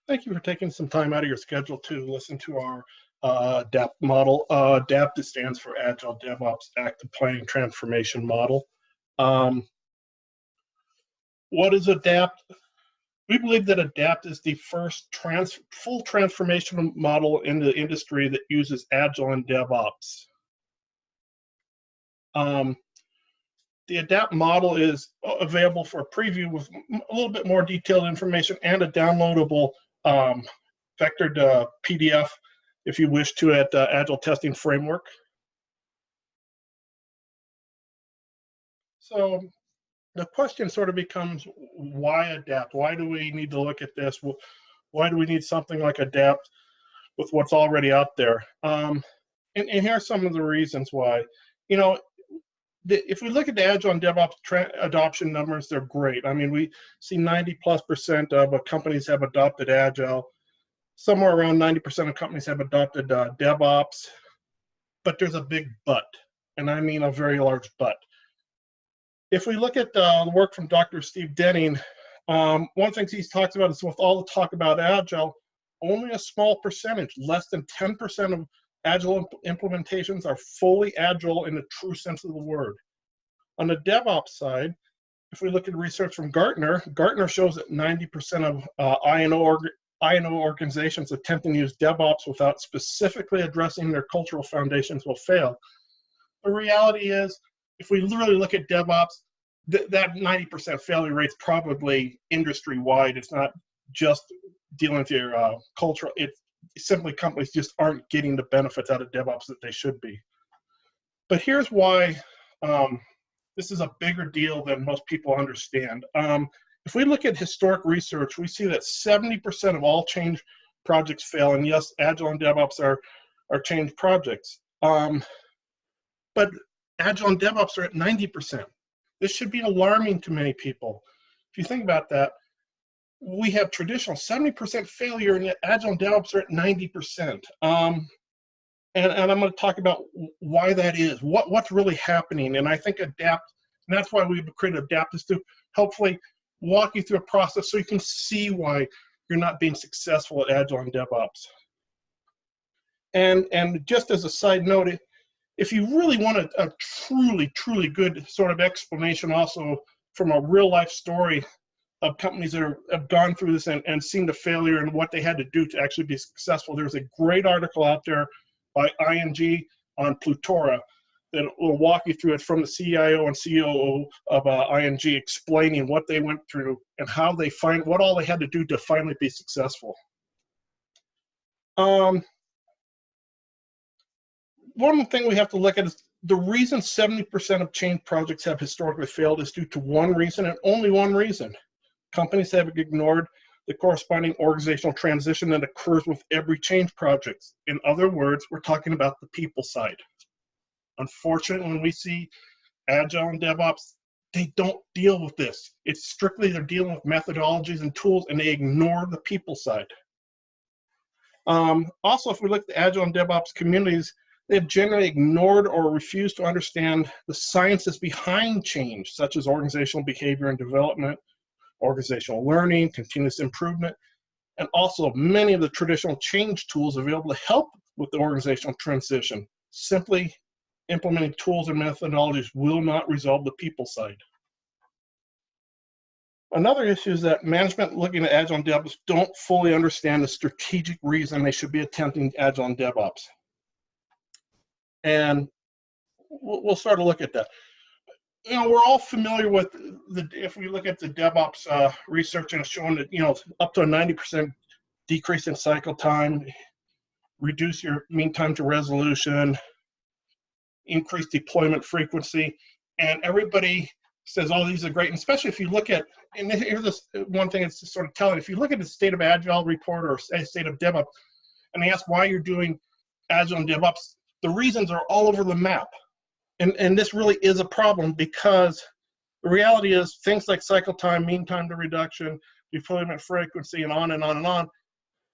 Thank you for taking some time out of your schedule to listen to our DAP model. DAP stands for Agile DevOps Active Planning Transformation Model. Um, what is ADAPT? We believe that ADAPT is the first full transformation model in the industry that uses Agile and DevOps. The ADAPT model is available for a preview with a little bit more detailed information and a downloadable vectored PDF if you wish to at Agile Testing Framework. So the question sort of becomes, why adapt? Why do we need to look at this? Why do we need something like adapt with what's already out there? And here are some of the reasons why. You know, if we look at the Agile and DevOps adoption numbers, they're great. I mean, we see 90+% of companies have adopted Agile. Somewhere around 90% of companies have adopted DevOps. But there's a big but, and I mean a very large but. If we look at the work from Dr. Steve Denning, one of the things he talks about is with all the talk about Agile, only a small percentage, less than 10% of Agile implementations are fully Agile in the true sense of the word. On the DevOps side, if we look at research from Gartner, Gartner shows that 90% of INO organizations attempting to use DevOps without specifically addressing their cultural foundations will fail. The reality is, if we really look at DevOps, that 90% failure rate is probably industry-wide. It's not just dealing with your cultural. It's simply companies just aren't getting the benefits out of DevOps that they should be. But here's why this is a bigger deal than most people understand. If we look at historic research, we see that 70% of all change projects fail. And yes, Agile and DevOps are change projects. But Agile and DevOps are at 90%. This should be alarming to many people. If you think about that, we have traditional 70% failure, and yet Agile and DevOps are at 90%. And I'm going to talk about why that is, what's really happening. And I think ADAPT, and that's why we've created ADAPT, is to hopefully walk you through a process so you can see why you're not being successful at Agile and DevOps. And just as a side note, if you really want a truly good sort of explanation also from a real life story of companies that have gone through this and seen the failure and what they had to do to actually be successful, there's a great article out there by ING on Plutora that will walk you through it from the CIO and COO of ING, explaining what they went through and how they what all they had to do to finally be successful. One thing we have to look at is the reason 70% of change projects have historically failed is due to one reason and only one reason. Companies have ignored the corresponding organizational transition that occurs with every change project. In other words, we're talking about the people side. Unfortunately, when we see Agile and DevOps, they don't deal with this. It's strictly they're dealing with methodologies and tools, and they ignore the people side. Also, if we look at the Agile and DevOps communities, they have generally ignored or refused to understand the sciences behind change, such as organizational behavior and development, organizational learning, continuous improvement, and also many of the traditional change tools available to help with the organizational transition. Simply implementing tools and methodologies will not resolve the people side. Another issue is that management looking at Agile and DevOps don't fully understand the strategic reason they should be attempting Agile and DevOps. And we'll start to look at that. You know, we're all familiar with if we look at the DevOps research, and it's showing that, you know, up to a 90% decrease in cycle time, reduce your mean time to resolution, increase deployment frequency, and everybody says, oh, these are great. And especially if you look at, and here's this one thing that's sort of telling, if you look at the state of Agile report or state of DevOps, and they ask why you're doing Agile and DevOps, the reasons are all over the map. And this really is a problem, because the reality is things like cycle time, mean time to reduction, deployment frequency, and on and on and on,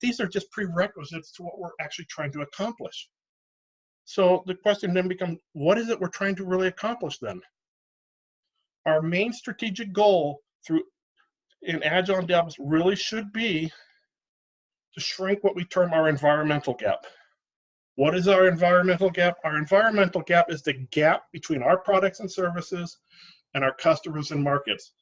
these are just prerequisites to what we're actually trying to accomplish. So the question then becomes, what is it we're trying to really accomplish then? Our main strategic goal in Agile and DevOps really should be to shrink what we term our environmental gap. What is our environmental gap? Our environmental gap is the gap between our products and services and our customers and markets.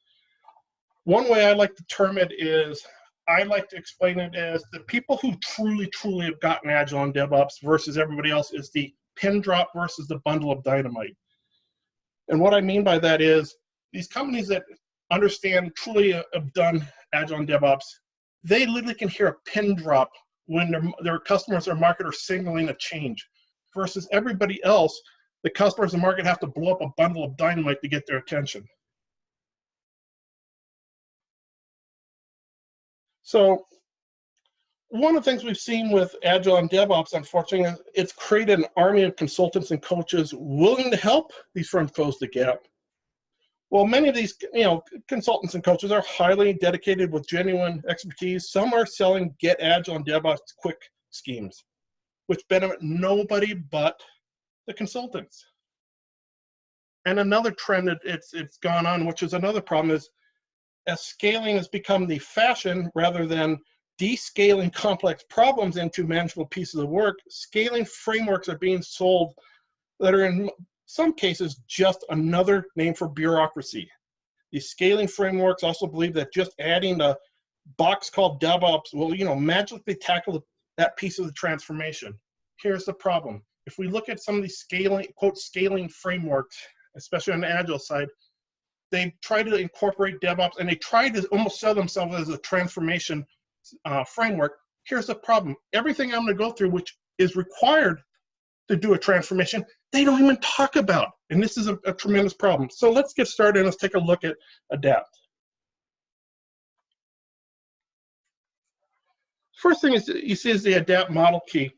One way I like to term it is, I like to explain it as the people who truly have gotten Agile and DevOps versus everybody else is the pin drop versus the bundle of dynamite. And what I mean by that is, these companies that understand, truly have done Agile and DevOps, they literally can hear a pin drop when their customers or market are signaling a change, versus everybody else, the customers and market have to blow up a bundle of dynamite to get their attention. So one of the things we've seen with Agile and DevOps, unfortunately, it's created an army of consultants and coaches willing to help these firms close the gap. Well, many of these, consultants and coaches are highly dedicated with genuine expertise. Some are selling get Agile and DevOps quick schemes, which benefit nobody but the consultants. And another trend that it's gone on, which is another problem, is as scaling has become the fashion rather than descaling complex problems into manageable pieces of work, scaling frameworks are being sold that are in some cases just another name for bureaucracy. These scaling frameworks also believe that just adding a box called DevOps will, magically tackle that piece of the transformation. Here's the problem. If we look at some of these scaling, quote, scaling frameworks, especially on the Agile side, they try to incorporate DevOps and they try to almost sell themselves as a transformation framework. Here's the problem. Everything I'm going to go through, which is required to do a transformation, they don't even talk about. And this is a tremendous problem. So let's get started and let's take a look at ADAPT. First thing is you see is the ADAPT model key.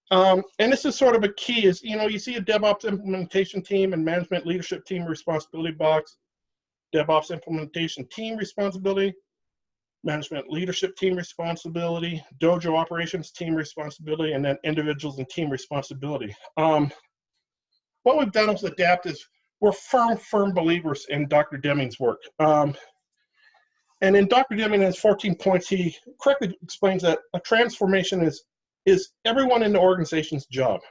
And this is sort of a key is, you see a DevOps implementation team and management leadership team responsibility box, DevOps implementation team responsibility, management leadership team responsibility, Dojo operations team responsibility, and then individuals and team responsibility. What we've done with ADAPT is we're firm believers in Dr. Deming's work. And in Dr. Deming's 14 points, he correctly explains that a transformation is everyone in the organization's job.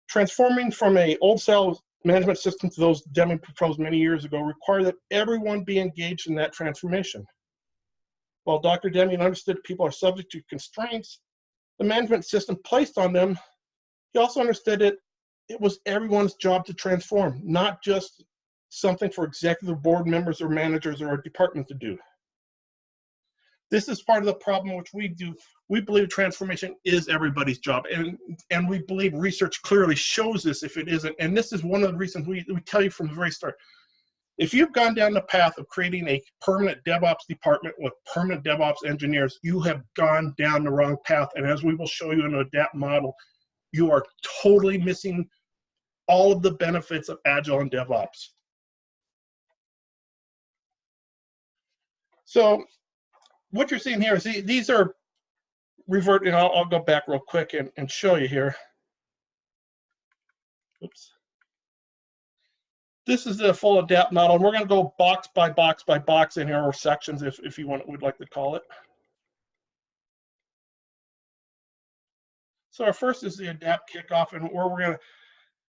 Transforming from an old style management system to those Deming proposed many years ago require that everyone be engaged in that transformation. While Dr. Deming understood people are subject to constraints, the management system placed on them, he also understood that it was everyone's job to transform, not just something for executive board members or managers or a department to do. This is part of the problem which we do. We believe transformation is everybody's job, and we believe research clearly shows this if it isn't. And this is one of the reasons we tell you from the very start. If you've gone down the path of creating a permanent DevOps department with permanent DevOps engineers, you have gone down the wrong path. And as we will show you in an ADAPT model, you are totally missing all of the benefits of Agile and DevOps. So what you're seeing here is these are reverting. I'll go back real quick and show you here. Oops. This is the full ADAPT model, and we're going to go box by box by box in here, or sections, if you want, we'd like to call it. So our first is the ADAPT kickoff, and where we're going to,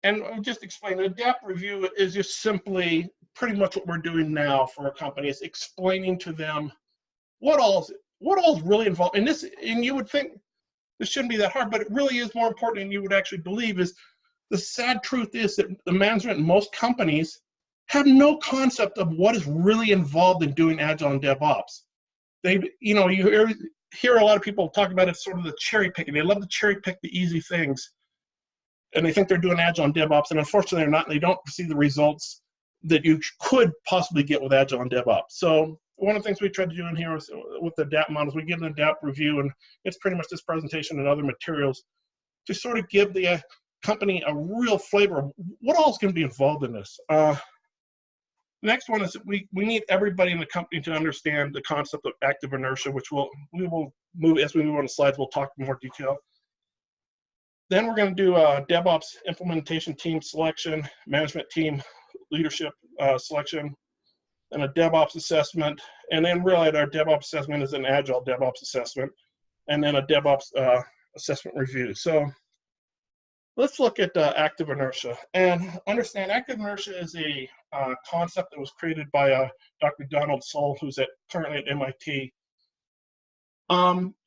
and I'll just explain, the ADAPT review is just simply pretty much what we're doing now for our company, is explaining to them what all is really involved in this. And you would think this shouldn't be that hard, but it really is more important than you would actually believe. Is the sad truth is that the management in most companies have no concept of what is really involved in doing Agile and DevOps. You hear a lot of people talk about it, sort of the cherry picking. They love to cherry pick the easy things, and they think they're doing Agile and DevOps, and unfortunately they're not. They don't see the results that you could possibly get with Agile and DevOps. So one of the things we tried to do in here is, with the ADAPT models, we give an ADAPT review, and it's pretty much this presentation and other materials to sort of give the company a real flavor of what all is going to be involved in this. The next one is that we need everybody in the company to understand the concept of active inertia, which we will move as we move on the slides. We'll talk in more detail. Then we're going to do a DevOps implementation team selection, management team leadership selection, and a DevOps assessment. And then really our DevOps assessment is an Agile DevOps assessment. and then a DevOps assessment review. So let's look at active inertia and understand active inertia is a concept that was created by Dr. Donald Sull, who's currently at MIT.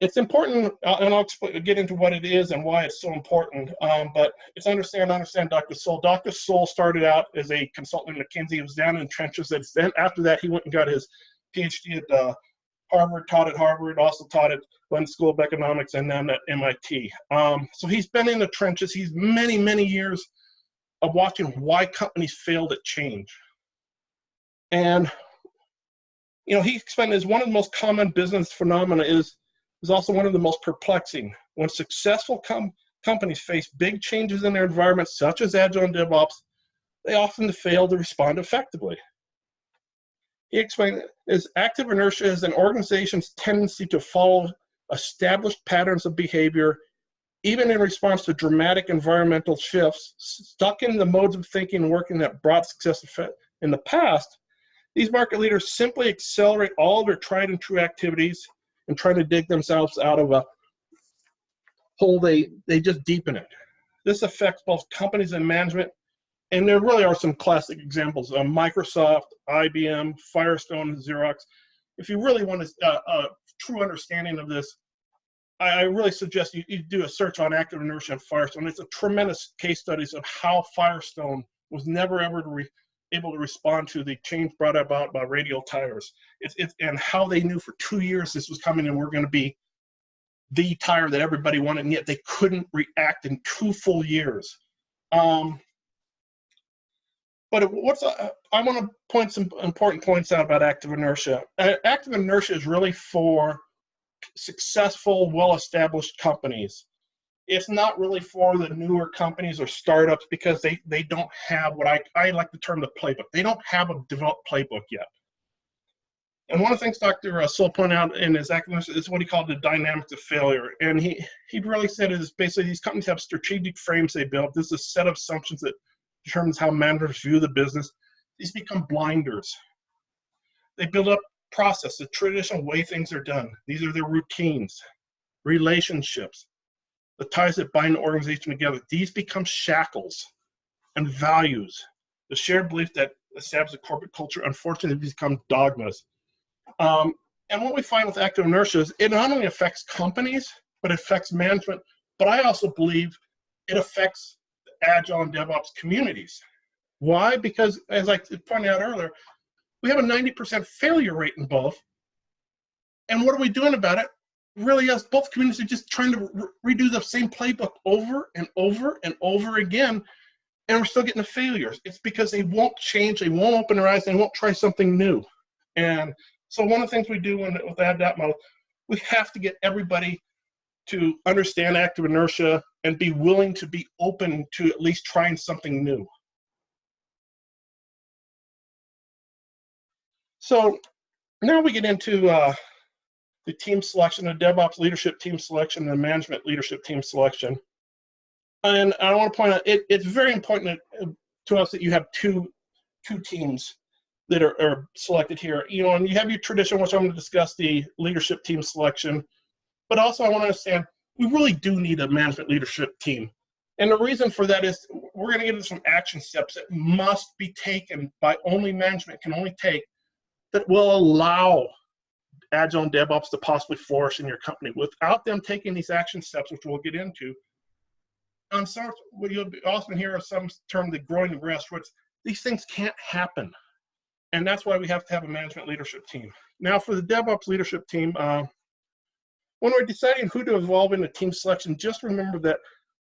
It's important, and I'll get into what it is and why it's so important, but it's understand Dr. Sull. Dr. Sull started out as a consultant at McKinsey. He was down in the trenches. Then after that, he went and got his PhD at Harvard, taught at Harvard, also taught at London School of Economics, and then at MIT. So he's been in the trenches. He's many, many years of watching why companies failed at change. And he explained as one of the most common business phenomena is also one of the most perplexing. When successful companies face big changes in their environment, such as Agile and DevOps, they often fail to respond effectively. He explained as active inertia is an organization's tendency to follow established patterns of behavior, even in response to dramatic environmental shifts, stuck in the modes of thinking and working that brought success in the past. These market leaders simply accelerate all their tried and true activities and try to dig themselves out of a hole. They just deepen it. This affects both companies and management, and there really are some classic examples: Microsoft, IBM, Firestone, Xerox. If you really want a true understanding of this, I really suggest you do a search on active inertia and Firestone. It's a tremendous case studies of how Firestone was never ever able to respond to the change brought about by radial tires. And how they knew for 2 years this was coming and we're going to be the tire that everybody wanted, and yet they couldn't react in 2 full years. But I want to point some important points out about active inertia. Active inertia is really for successful, well-established companies. It's not really for the newer companies or startups because they don't have what I like to term the playbook. They don't have a developed playbook yet. And one of the things Dr. Sull pointed out in his active inertia is what he called the dynamics of failure. And he really said is basically these companies have strategic frames they built. This is a set of assumptions that determines how managers view the business. These become blinders. They build up process, the traditional way things are done. These are their routines, relationships, the ties that bind the organization together. These become shackles, and values. The shared belief that establishes a corporate culture, unfortunately, become dogmas. And what we find with active inertia is it not only affects companies, but it affects management. But I also believe it affects Agile and DevOps communities. Why? Because, as I pointed out earlier, we have a 90% failure rate in both. And what are we doing about it? Really, us both communities are just trying to redo the same playbook over and over and over again, and we're still getting the failures. It's because they won't change, they won't open their eyes, they won't try something new. And so one of the things we do with the ADAPT model, we have to get everybody to understand active inertia and be willing to be open to at least trying something new. So now we get into the team selection, the DevOps leadership team selection, and the management leadership team selection. And I want to point out, it's very important to us that you have two teams that are selected here. And you have your tradition, which I'm going to discuss, the leadership team selection. But also I want to understand, we really do need a management leadership team. And the reason for that is we're going to get into some action steps that must be taken by only management can only take that will allow Agile and DevOps to possibly flourish in your company. Without them taking these action steps, which we'll get into, on some, what you'll often hear of some term, the growing the grassroots, these things can't happen. And that's why we have to have a management leadership team. Now for the DevOps leadership team, when we're deciding who to involve in the team selection, just remember that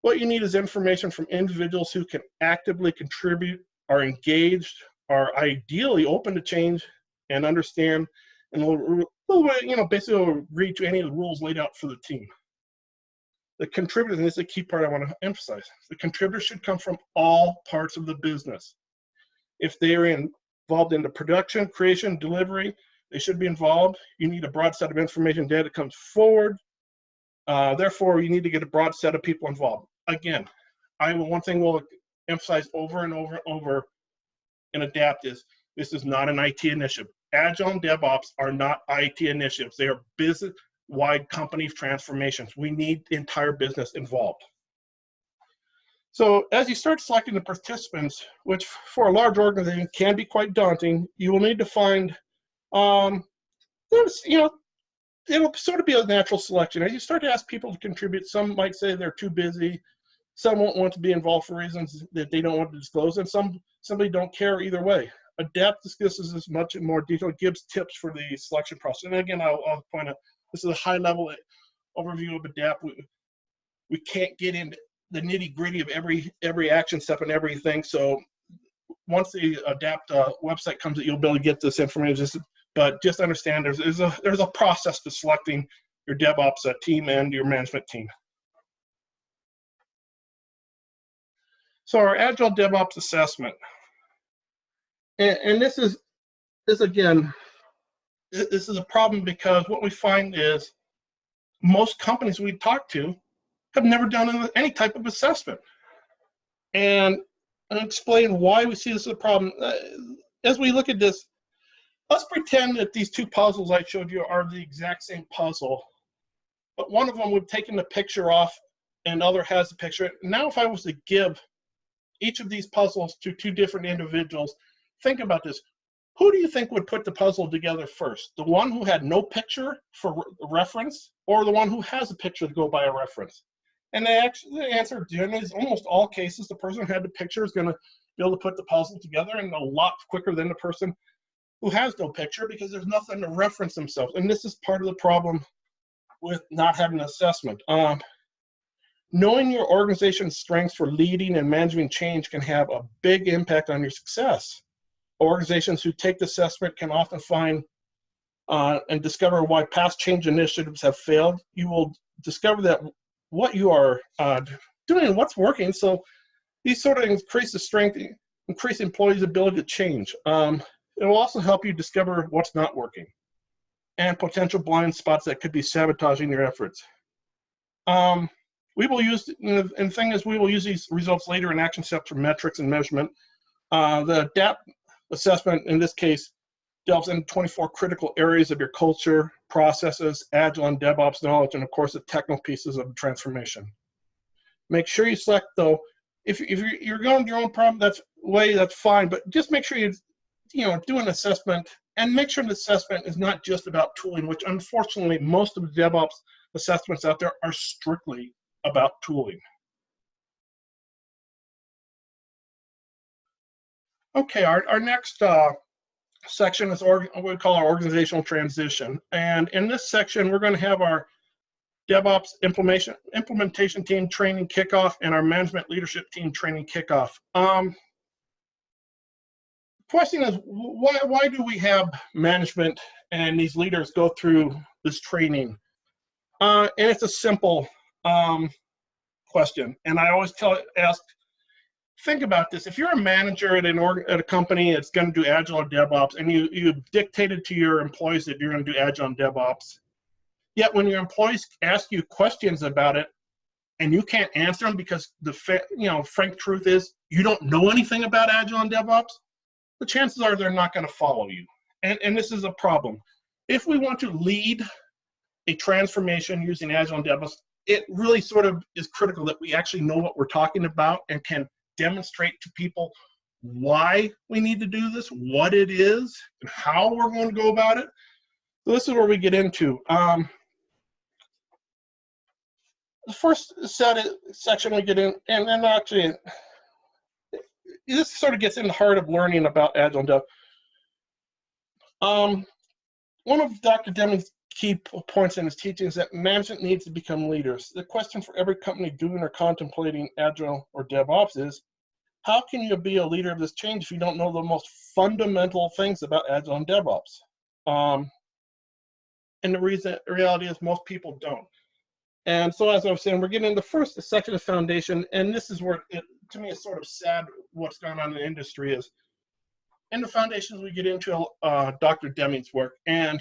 what you need is information from individuals who can actively contribute, are engaged, are ideally open to change, and understand, and will basically will agree to any of the rules laid out for the team. The contributors, and this is a key part I want to emphasize, the contributors should come from all parts of the business. If they're involved in the production, creation, delivery, they should be involved. You need a broad set of information data that comes forward. Therefore, you need to get a broad set of people involved. Again, one thing we'll emphasize over and over and over in ADAPT is this is not an IT initiative. Agile and DevOps are not IT initiatives. They are business. wide company transformations. We need the entire business involved. So as you start selecting the participants, which for a large organization can be quite daunting, you will need to find, it'll sort of be a natural selection. As you start to ask people to contribute, some might say they're too busy, some won't want to be involved for reasons that they don't want to disclose, and somebody don't care either way. Adapt discusses this much in more detail, gives tips for the selection process. And again, I'll point out, this is a high-level overview of Adapt. We can't get into the nitty-gritty of every action step and everything. So once the Adapt website comes out, you'll be able to get this information. But just understand there's a process to selecting your DevOps team and your management team. So our Agile DevOps assessment, and this is again, this is a problem because what we find is most companies we talk to have never done any type of assessment. And I'll explain why we see this as a problem. As we look at this, let's pretend that these two puzzles I showed you are the exact same puzzle, but one of them we've taken the picture off and the other has the picture. Now if I was to give each of these puzzles to two different individuals, think about this. Who do you think would put the puzzle together first? The one who had no picture for reference, or the one who has a picture to go by a reference? And the answer generally is almost all cases, the person who had the picture is going to be able to put the puzzle together, and a lot quicker than the person who has no picture, because there's nothing to reference themselves. And this is part of the problem with not having an assessment. Knowing your organization's strengths for leading and managing change can have a big impact on your success. Organizations who take the assessment can often find and discover why past change initiatives have failed. You will discover that what you are doing and what's working. So these sort of increase the strength, increase employees' ability to change. It will also help you discover what's not working and potential blind spots that could be sabotaging your efforts. We will use, and the thing is, we will use these results later in action steps for metrics and measurement. The ADAPT assessment, in this case, delves into 24 critical areas of your culture, processes, Agile and DevOps knowledge, and of course the technical pieces of the transformation. Make sure you select, though, if you're going your own problem, that's fine, but just make sure you do an assessment, and make sure the assessment is not just about tooling, which unfortunately most of the DevOps assessments out there are strictly about tooling. Okay, our next section is what we call our organizational transition. And in this section, we're going to have our DevOps implementation team training kickoff and our management leadership team training kickoff. The question is, why do we have management and these leaders go through this training? And it's a simple question. And I always ask, think about this. If you're a manager at a company that's going to do Agile or DevOps, and you dictated to your employees that you're going to do Agile and DevOps, yet when your employees ask you questions about it and you can't answer them because the frank truth is you don't know anything about Agile and DevOps, the chances are they're not going to follow you. And this is a problem. If we want to lead a transformation using Agile and DevOps, it really sort of is critical that we actually know what we're talking about and can demonstrate to people why we need to do this, what it is, and how we're going to go about it. So this is where we get into. The first section we get in, and then actually, this sort of gets in the heart of learning about Agile and Dev. One of Dr. Deming's key points in his teaching is that management needs to become leaders. The question for every company doing or contemplating Agile or DevOps is, how can you be a leader of this change if you don't know the most fundamental things about Agile and DevOps? And the reality is most people don't. And so as I was saying, we're getting into the first section of foundation, and this is where, to me, it's sort of sad what's going on in the industry is. In the foundations, we get into Dr. Deming's work, and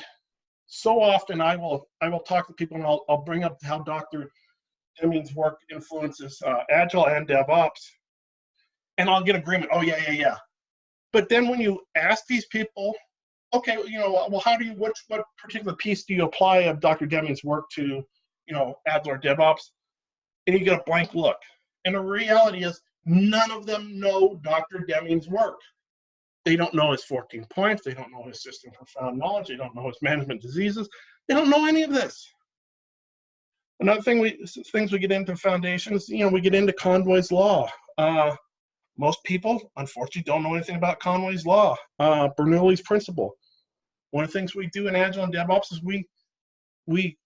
so often I will talk to people and I'll bring up how Dr. Deming's work influences Agile and DevOps, and I'll get agreement. Oh yeah. But then when you ask these people okay, well, how do you, what particular piece do you apply of Dr. Deming's work to, Agile or DevOps? And you get a blank look. And the reality is, none of them know Dr. Deming's work. They don't know his 14 points. They don't know his system for profound knowledge. They don't know his management diseases. They don't know any of this. Another thing things we get into foundations, we get into Conway's Law. Most people, unfortunately, don't know anything about Conway's Law, Bernoulli's principle. One of the things we do in Agile and DevOps is we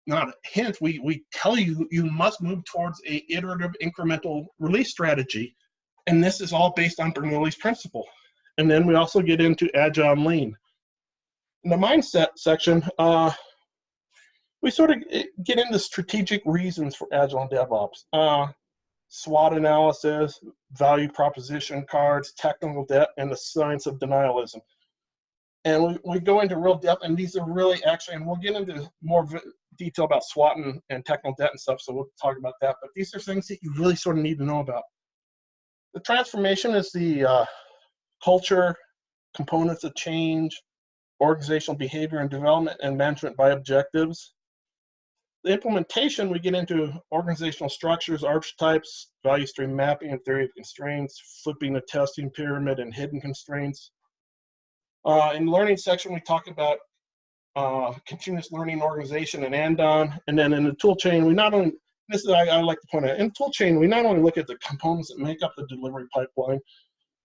not a hint, we tell you, you must move towards a iterative incremental release strategy. And this is all based on Bernoulli's principle. And then we also get into Agile and Lean. In the mindset section, we sort of get into strategic reasons for Agile and DevOps. SWOT analysis, value proposition cards, technical debt, and the science of denialism. And we go into real depth, and these are really actually, and we'll get into more detail about SWOT and technical debt and stuff, so we'll talk about that. But these are things that you really sort of need to know about. The transformation is the culture, components of change, organizational behavior and development, and management by objectives. The implementation, we get into organizational structures, archetypes, value stream mapping and theory of constraints, flipping the testing pyramid and hidden constraints. In the learning section, we talk about continuous learning organization and andon. And then in the tool chain, we not only, this is I like to point out, in the tool chain, we not only look at the components that make up the delivery pipeline,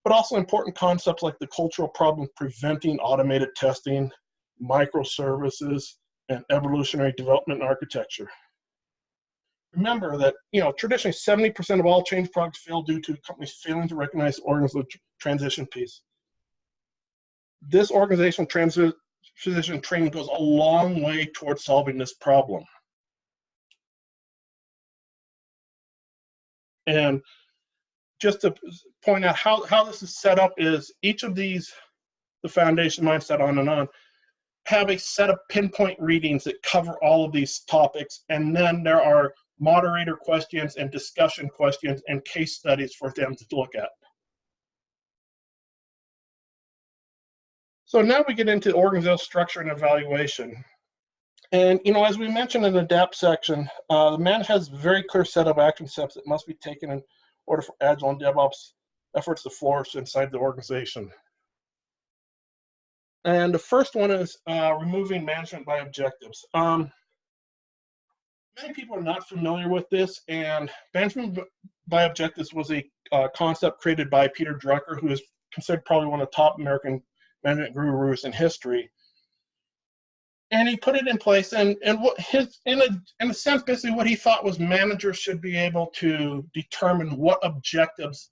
but also important concepts like the cultural problem preventing automated testing, microservices, and evolutionary development architecture. Remember that, traditionally 70% of all change projects fail due to companies failing to recognize the organizational transition piece. This organizational transition training goes a long way towards solving this problem. And just to point out how this is set up is each of these, the foundation, mindset, on, have a set of pinpoint readings that cover all of these topics. And then there are moderator questions and discussion questions and case studies for them to look at. So now we get into organizational structure and evaluation. And, as we mentioned in the DAP section, the man has a very clear set of action steps that must be taken in order for Agile and DevOps efforts to flourish inside the organization. And the first one is removing management by objectives. Many people are not familiar with this, and management by objectives was a concept created by Peter Drucker, who is considered probably one of the top American management gurus in history. And he put it in place, and what in a sense, basically what he thought was managers should be able to determine what objectives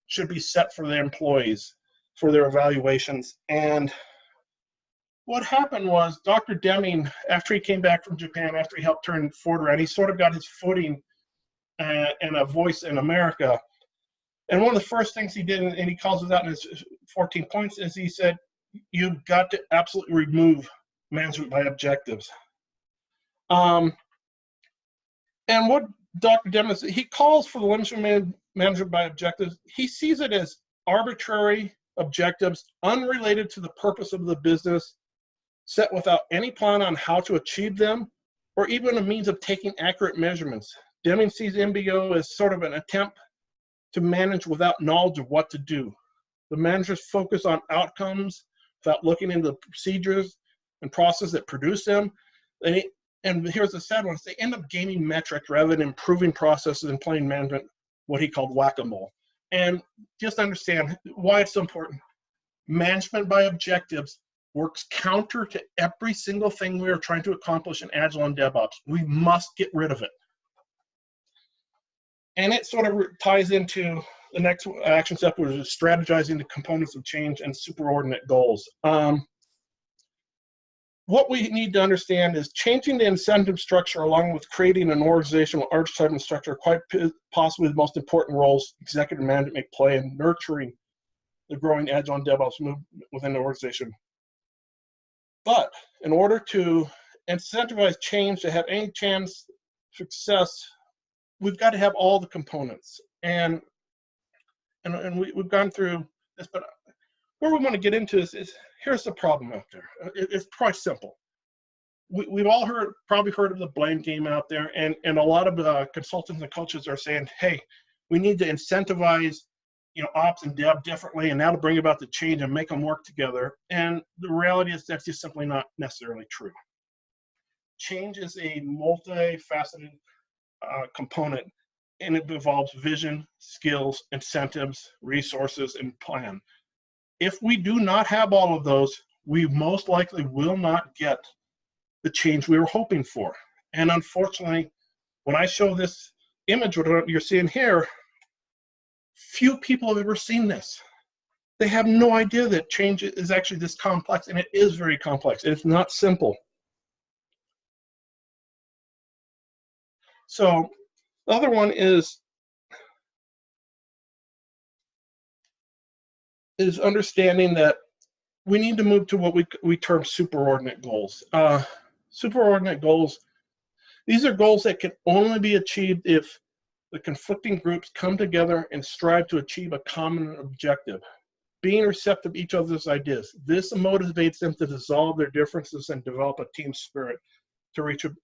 should be set for their employees for their evaluations. And what happened was Dr. Deming, after he came back from Japan, after he helped turn Ford around, he sort of got his footing and a voice in America. And one of the first things he did, and he calls it out in his 14 points, is he said, you've got to absolutely remove management by objectives. And what Dr. Deming, he calls for the elimination management by objectives. He sees it as arbitrary objectives unrelated to the purpose of the business, set without any plan on how to achieve them, or even a means of taking accurate measurements. Deming sees MBO as sort of an attempt to manage without knowledge of what to do. The managers focus on outcomes without looking into the procedures and process that produce them. And here's the sad one, they end up gaming metrics rather than improving processes and playing management, what he called whack-a-mole. And just understand why it's so important. Management by objectives works counter to every single thing we are trying to accomplish in Agile and DevOps. We must get rid of it. And it sort of ties into the next action step, which is strategizing the components of change and superordinate goals. What we need to understand is changing the incentive structure along with creating an organizational archetype and structure are quite possibly the most important roles executive management may play in nurturing the growing Agile and DevOps movement within the organization. But in order to incentivize change to have any chance of success, we've got to have all the components. And we've gone through this, but where we want to get into is here's the problem out there. It's quite simple. We've all probably heard of the blame game out there, and a lot of consultants and coaches are saying, hey, we need to incentivize ops and dev differently, and that'll bring about the change and make them work together. And the reality is that's just simply not necessarily true. Change is a multifaceted component, and it involves vision, skills, incentives, resources, and plan. If we do not have all of those, we most likely will not get the change we were hoping for. And unfortunately, when I show this image, what you're seeing here, few people have ever seen this. They have no idea that change is actually this complex, and it is very complex. It's not simple. So the other one is understanding that we need to move to what we term superordinate goals. Superordinate goals, these are goals that can only be achieved if the conflicting groups come together and strive to achieve a common objective, being receptive to each other's ideas. This motivates them to dissolve their differences and develop a team spirit to reach a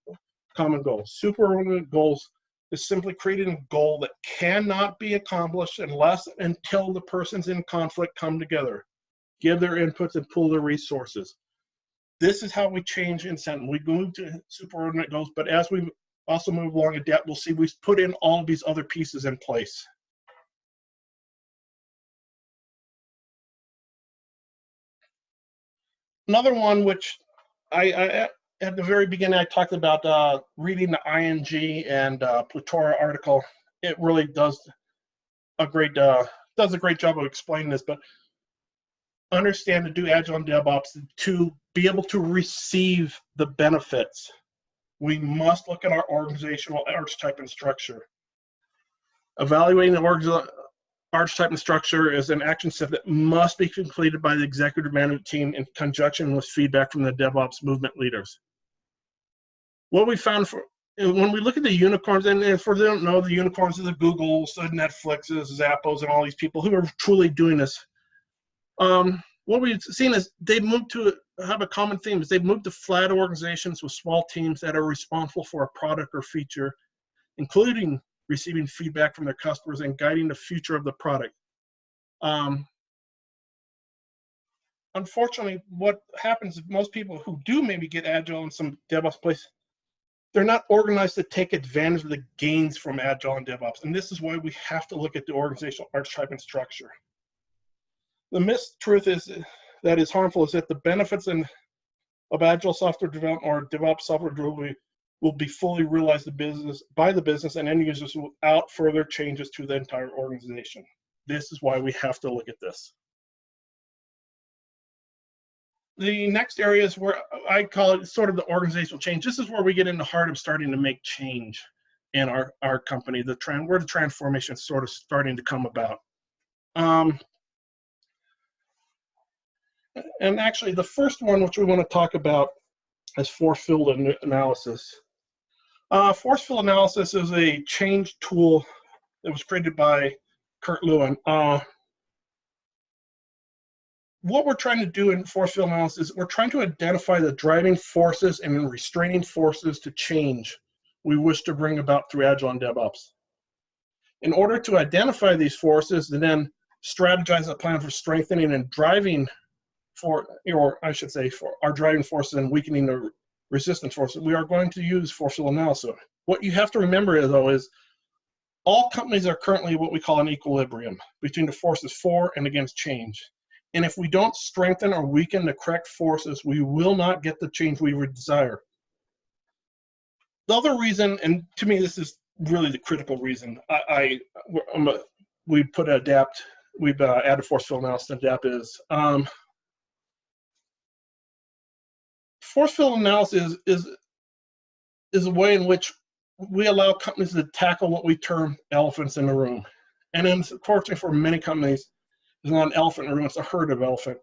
common goal. Superordinate goals is simply creating a goal that cannot be accomplished until the persons in conflict come together, give their inputs, and pool their resources. This is how we change incentive. We move to superordinate goals, but as we also move along adapt, we'll see we put in all of these other pieces in place. Another one, which I at the very beginning I talked about reading the ING and Plutora article. It really does a great job of explaining this. But understand to do Agile and DevOps, to be able to receive the benefits, we must look at our organizational archetype and structure. Evaluating the archetype and structure is an action step that must be completed by the executive management team in conjunction with feedback from the DevOps movement leaders. What we found when we look at the unicorns, and for those who don't know, the unicorns are the Googles, the Netflixes, Zappos, and all these people who are truly doing this. What we've seen is they've moved to have a common theme. Is they've moved to flat organizations with small teams that are responsible for a product or feature, including receiving feedback from their customers and guiding the future of the product. Unfortunately, what happens is most people who do maybe get Agile in some DevOps place, they're not organized to take advantage of the gains from Agile and DevOps. And this is why we have to look at the organizational archetype and structure. The mistruth that is harmful is that the benefits of Agile software development or DevOps software delivery will be fully realized by the business and end users without further changes to the entire organization. This is why we have to look at this. The next area is where I call it sort of the organizational change. This is where we get in the heart of starting to make change in our company, where the transformation is sort of starting to come about. And actually, the first one which we want to talk about is force field analysis. Force field analysis is a change tool that was created by Kurt Lewin. What we're trying to do in force field analysis, we're trying to identify the driving forces and restraining forces to change we wish to bring about through Agile and DevOps. In order to identify these forces and then strategize a plan for strengthening and driving for our driving forces and weakening the resistance forces, we are going to use force field analysis. What you have to remember though is all companies are currently what we call an equilibrium between the forces for and against change. And if we don't strengthen or weaken the correct forces, we will not get the change we would desire. The other reason, and to me this is really the critical reason, we've added force field analysis to adapt is, force field analysis is a way in which we allow companies to tackle what we term elephants in the room. And unfortunately for many companies, it's not an elephant in the room, it's a herd of elephants.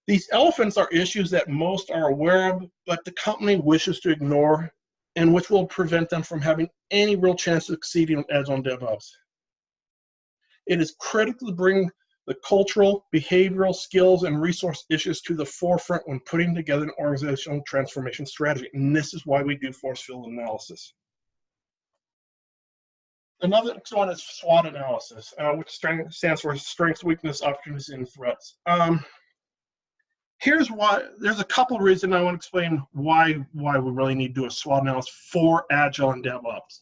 These elephants are issues that most are aware of, but the company wishes to ignore, and which will prevent them from having any real chance of succeeding with Agile and DevOps. It is critical to bring the cultural, behavioral, skills, and resource issues to the forefront when putting together an organizational transformation strategy. And this is why we do force field analysis. Another one is SWOT analysis, which stands for strengths, weakness, opportunities, and threats. Here's why. There's a couple of reasons I want to explain why we really need to do a SWOT analysis for Agile and DevOps.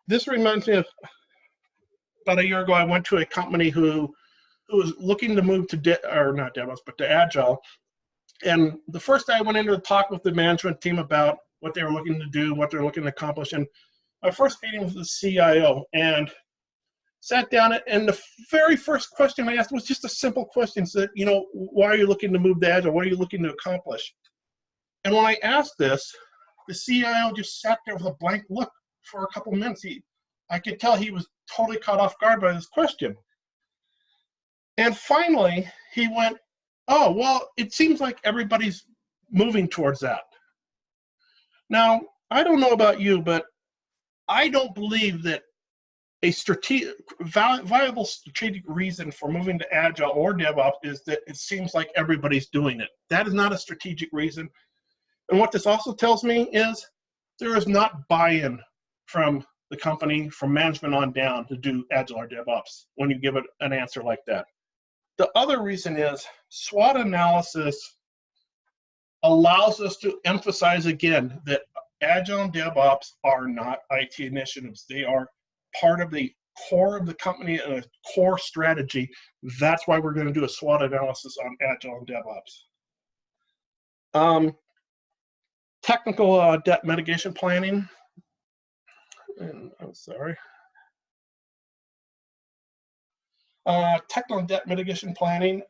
This reminds me of about a year ago. I went to a company who was looking to move to not DevOps, but to Agile. And the first day I went into the talk with the management team about what they were looking to do, what they're looking to accomplish. And my first meeting was the CIO, and sat down, and the very first question I asked was just a simple question. Said, you know, why are you looking to move to Agile? What are you looking to accomplish? And when I asked this, the CIO just sat there with a blank look for a couple minutes. I could tell he was totally caught off guard by this question. And finally, he went, oh, well, it seems like everybody's moving towards that. Now, I don't know about you, but I don't believe that a viable strategic reason for moving to Agile or DevOps is that it seems like everybody's doing it. That is not a strategic reason. And what this also tells me is there is not buy-in from the company, from management on down, to do Agile or DevOps when you give it an answer like that. The other reason is SWOT analysis allows us to emphasize again that Agile and DevOps are not IT initiatives. They are part of the core of the company and a core strategy. That's why we're going to do a SWOT analysis on Agile and DevOps. Technical debt mitigation planning. And I'm sorry. Technical debt mitigation planning.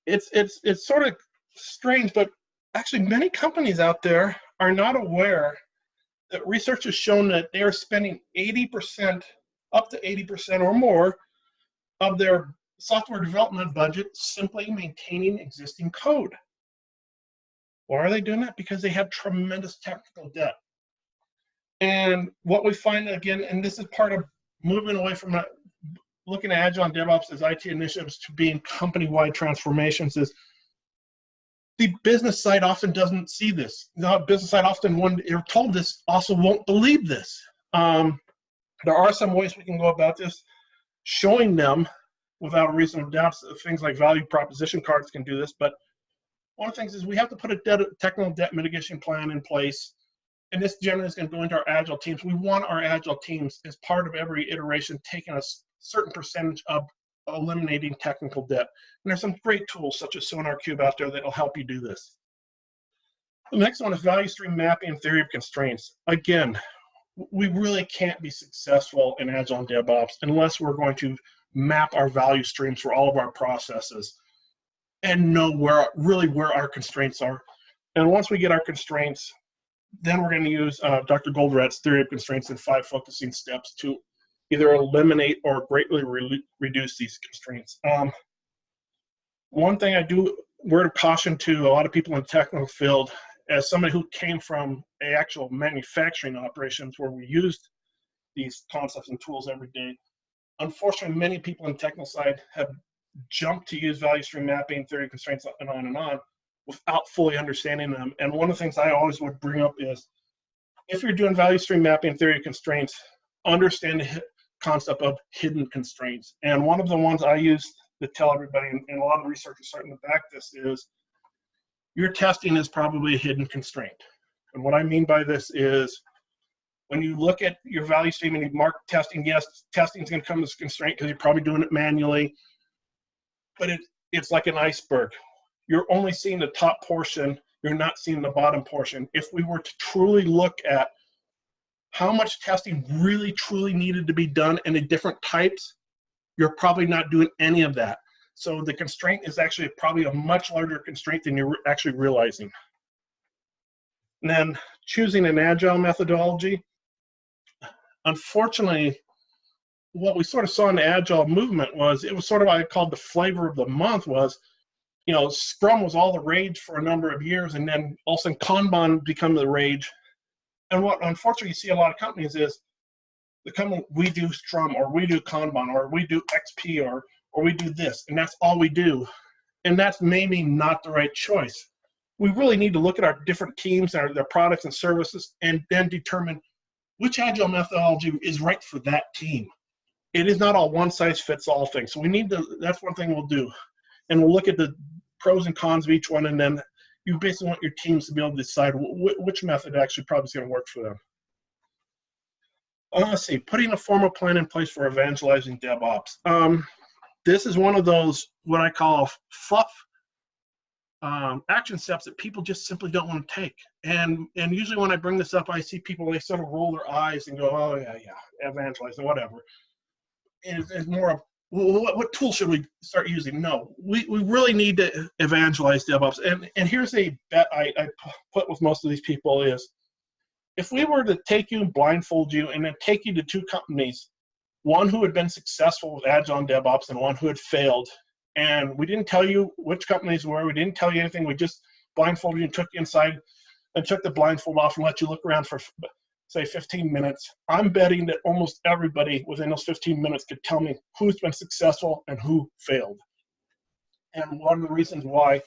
It's sort of strange, but actually many companies out there are not aware that research has shown that they are spending 80%, up to 80% or more of their software development budget simply maintaining existing code. Why are they doing that? Because they have tremendous technical debt. And what we find again, and this is part of moving away from looking at Agile and DevOps as IT initiatives to being company-wide transformations, is the business side often doesn't see this. The business side often, when you're told this, also won't believe this. There are some ways we can go about this, showing them without a reasonable doubt. Things like value proposition cards can do this, but one of the things is we have to put a technical debt mitigation plan in place, and this generally is going to go into our Agile teams. We want our Agile teams, as part of every iteration, taking a certain percentage of eliminating technical debt. And there's some great tools such as Sonar Cube out there that will help you do this. The next one is value stream mapping and theory of constraints. Again, we really can't be successful in Agile and DevOps unless we're going to map our value streams for all of our processes and know where our constraints are. And once we get our constraints, then we're going to use Dr. Goldratt's theory of constraints in 5 focusing steps to either eliminate or greatly reduce these constraints. One thing I do, word of caution to a lot of people in the technical field, as somebody who came from an actual manufacturing operations where we used these concepts and tools every day, unfortunately, many people on the technical side have jumped to use value stream mapping, theory of constraints, and on, without fully understanding them. And one of the things I always would bring up is, if you're doing value stream mapping, theory of constraints, understand the concept of hidden constraints. And one of the ones I use to tell everybody, and a lot of research is starting to back this, is your testing is probably a hidden constraint. And what I mean by this is, when you look at your value stream and you mark testing, yes, testing is going to come as a constraint because you're probably doing it manually, but it's like an iceberg. You're only seeing the top portion, you're not seeing the bottom portion. If we were to truly look at how much testing really truly needed to be done in the different types, you're probably not doing any of that. So the constraint is actually probably a much larger constraint than you're actually realizing. And then choosing an Agile methodology. Unfortunately, what we sort of saw in the Agile movement was, it was sort of what I called the flavor of the month was, you know, Scrum was all the rage for a number of years, and then all of a sudden Kanban became the rage. And what unfortunately you see a lot of companies is, we do Scrum, or we do Kanban, or we do XP, or we do this, and that's all we do. And that's maybe not the right choice. We really need to look at our different teams and their products and services, and then determine which agile methodology is right for that team. It is not all one size fits all thing. So we need to, that's one thing we'll do. And we'll look at the pros and cons of each one, and then you basically want your teams to be able to decide which method actually probably is going to work for them. Let's see, putting a formal plan in place for evangelizing DevOps. This is one of those, what I call fluff action steps that people just simply don't want to take. And usually when I bring this up, I see people, they sort of roll their eyes and go, oh yeah, evangelize, whatever. And it's more of, well, what tool should we start using? No, we really need to evangelize DevOps. And here's a bet I put with most of these people is, if we were to take you and blindfold you and then take you to two companies, one who had been successful with Agile and DevOps and one who had failed, and we didn't tell you which companies were, we didn't tell you anything, we just blindfolded you and took you inside and took the blindfold off and let you look around for, say, 15 minutes, I'm betting that almost everybody within those 15 minutes could tell me who's been successful and who failed. And one of the reasons why,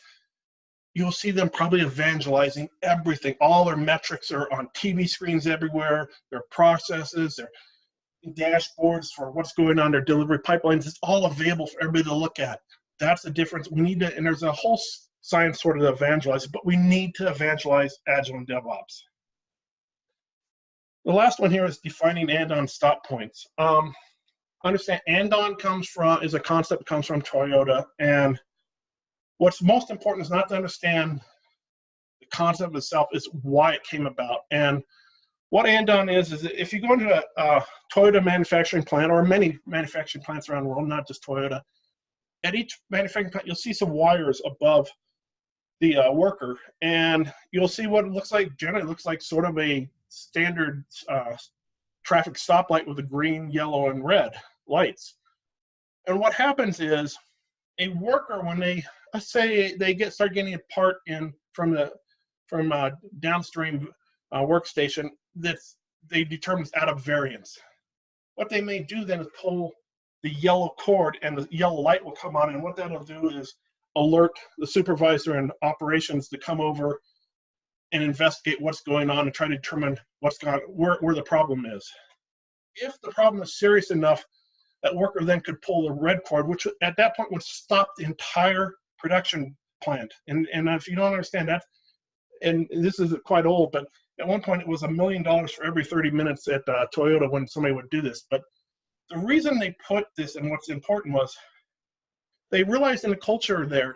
you'll see them probably evangelizing everything. All their metrics are on TV screens everywhere, their processes, their dashboards for what's going on, their delivery pipelines, it's all available for everybody to look at. That's the difference. We need to, and there's a whole science sort of to evangelize, but we need to evangelize Agile and DevOps. The last one here is defining andon stop points. Understand andon is a concept that comes from Toyota, and what's most important is not to understand the concept itself, is why it came about. And what andon is that if you go into a Toyota manufacturing plant, or many manufacturing plants around the world, not just Toyota, at each manufacturing plant, you'll see some wires above the worker, and you'll see what it looks like. Generally, it looks like sort of a standard traffic stoplight with the green, yellow, and red lights. And what happens is, a worker, when they, let's say they start getting a part in from downstream workstation that they determine is out of variance. What they may do then is pull the yellow cord, and the yellow light will come on, and what that'll do is alert the supervisor and operations to come over and investigate what's going on and try to determine where the problem is. If the problem is serious enough, that worker then could pull the red cord, which at that point would stop the entire production plant. And if you don't understand that, and this is quite old, but at one point it was $1 million for every 30 minutes at Toyota when somebody would do this. But the reason they put this, and what's important, was they realized in the culture there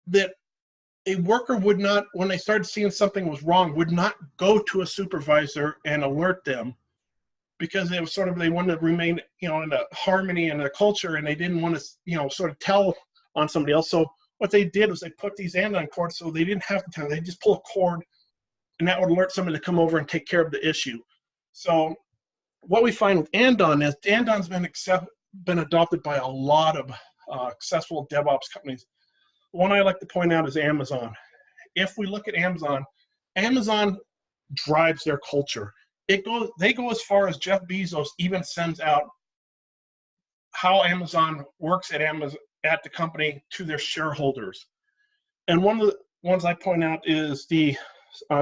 that a worker would not, when they started seeing something was wrong, would not go to a supervisor and alert them, because it was sort of, they wanted to remain, in the harmony and the culture, and they didn't want to, sort of tell on somebody else. So what they did was they put these andon cords, so they didn't have to tell. They just pull a cord, and that would alert somebody to come over and take care of the issue. So what we find with andon is, andon's been adopted by a lot of successful DevOps companies. One I like to point out is Amazon. If we look at Amazon drives their culture. They go as far as Jeff Bezos even sends out how Amazon works at the company to their shareholders. And one of the ones I point out is the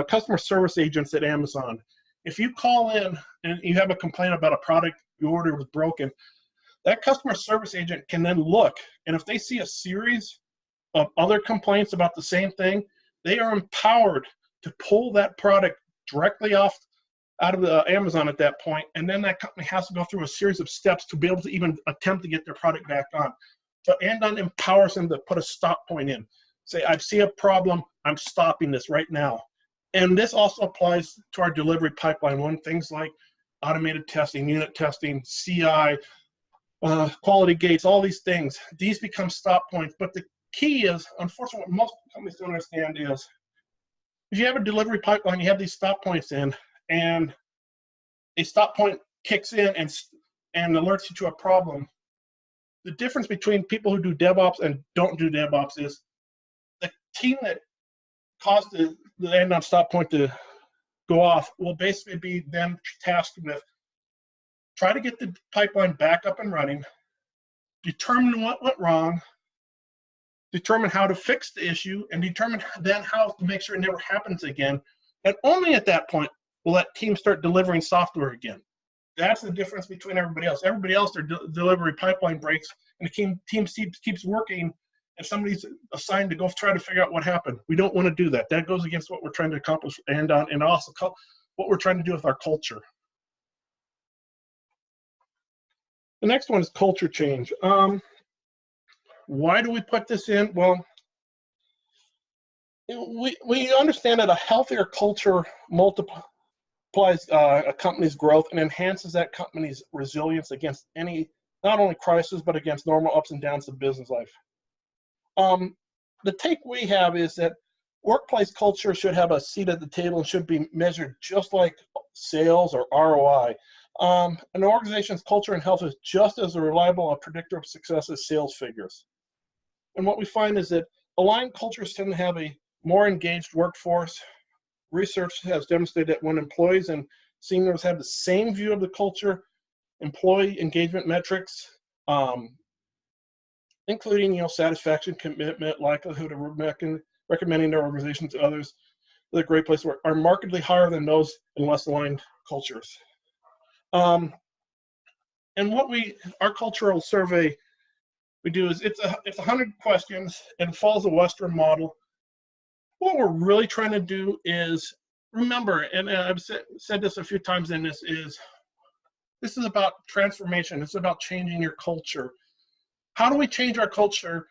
customer service agents at Amazon. If you call in and you have a complaint about a product you ordered was broken, that customer service agent can then look, and if they see a series of other complaints about the same thing, they are empowered to pull that product directly out of the Amazon at that point, and then that company has to go through a series of steps to be able to even attempt to get their product back on. So andon empowers them to put a stop point in. Say, I see a problem, I'm stopping this right now. And this also applies to our delivery pipeline, when things like automated testing, unit testing, CI, quality gates, all these things, these become stop points. But the key is, unfortunately, what most companies don't understand is, if you have a delivery pipeline, you have these stop points in, and a stop point kicks in and alerts you to a problem. The difference between people who do DevOps and don't do DevOps is the team that caused the andon stop point to go off will basically be then tasked with try to get the pipeline back up and running, determine what went wrong, determine how to fix the issue, and determine then how to make sure it never happens again. And only at that point will that team start delivering software again. That's the difference between everybody else. Everybody else, their delivery pipeline breaks, and the team keeps working, and somebody's assigned to go try to figure out what happened. We don't want to do that. That goes against what we're trying to accomplish and also what we're trying to do with our culture. The next one is culture change. Why do we put this in? Well, we understand that a healthier culture multiplies a company's growth and enhances that company's resilience against any, not only crisis, but against normal ups and downs of business life. The take we have is that workplace culture should have a seat at the table and should be measured just like sales or ROI. An organization's culture and health is just as reliable a predictor of success as sales figures. And what we find is that aligned cultures tend to have a more engaged workforce. Research has demonstrated that when employees and seniors have the same view of the culture, employee engagement metrics, including satisfaction, commitment, likelihood of recommending their organization to others, the great place to work, are markedly higher than those in less aligned cultures. And what our cultural survey we do is it's 100 questions and follows a Western model. What we're really trying to do is remember, and I've said this a few times in this is about transformation. It's about changing your culture. How do we change our culture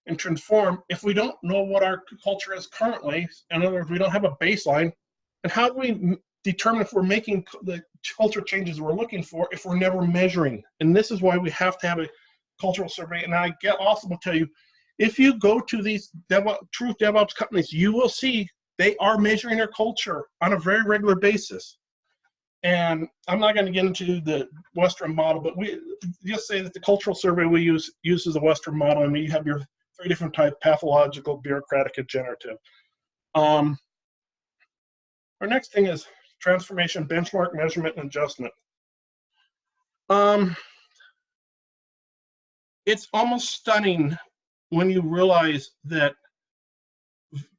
and transform if we don't know what our culture is currently? In other words, we don't have a baseline. And how do we determine if we're making the culture changes we're looking for if we're never measuring? And this is why we have to have a cultural survey. And I also will tell you, if you go to these true DevOps companies, you will see they are measuring their culture on a very regular basis. And I'm not going to get into the Western model, but we just say that the cultural survey we uses a Western model, and you have your 3 different types: pathological, bureaucratic, and generative. Our next thing is transformation, benchmark, measurement, and adjustment. It's almost stunning when you realize that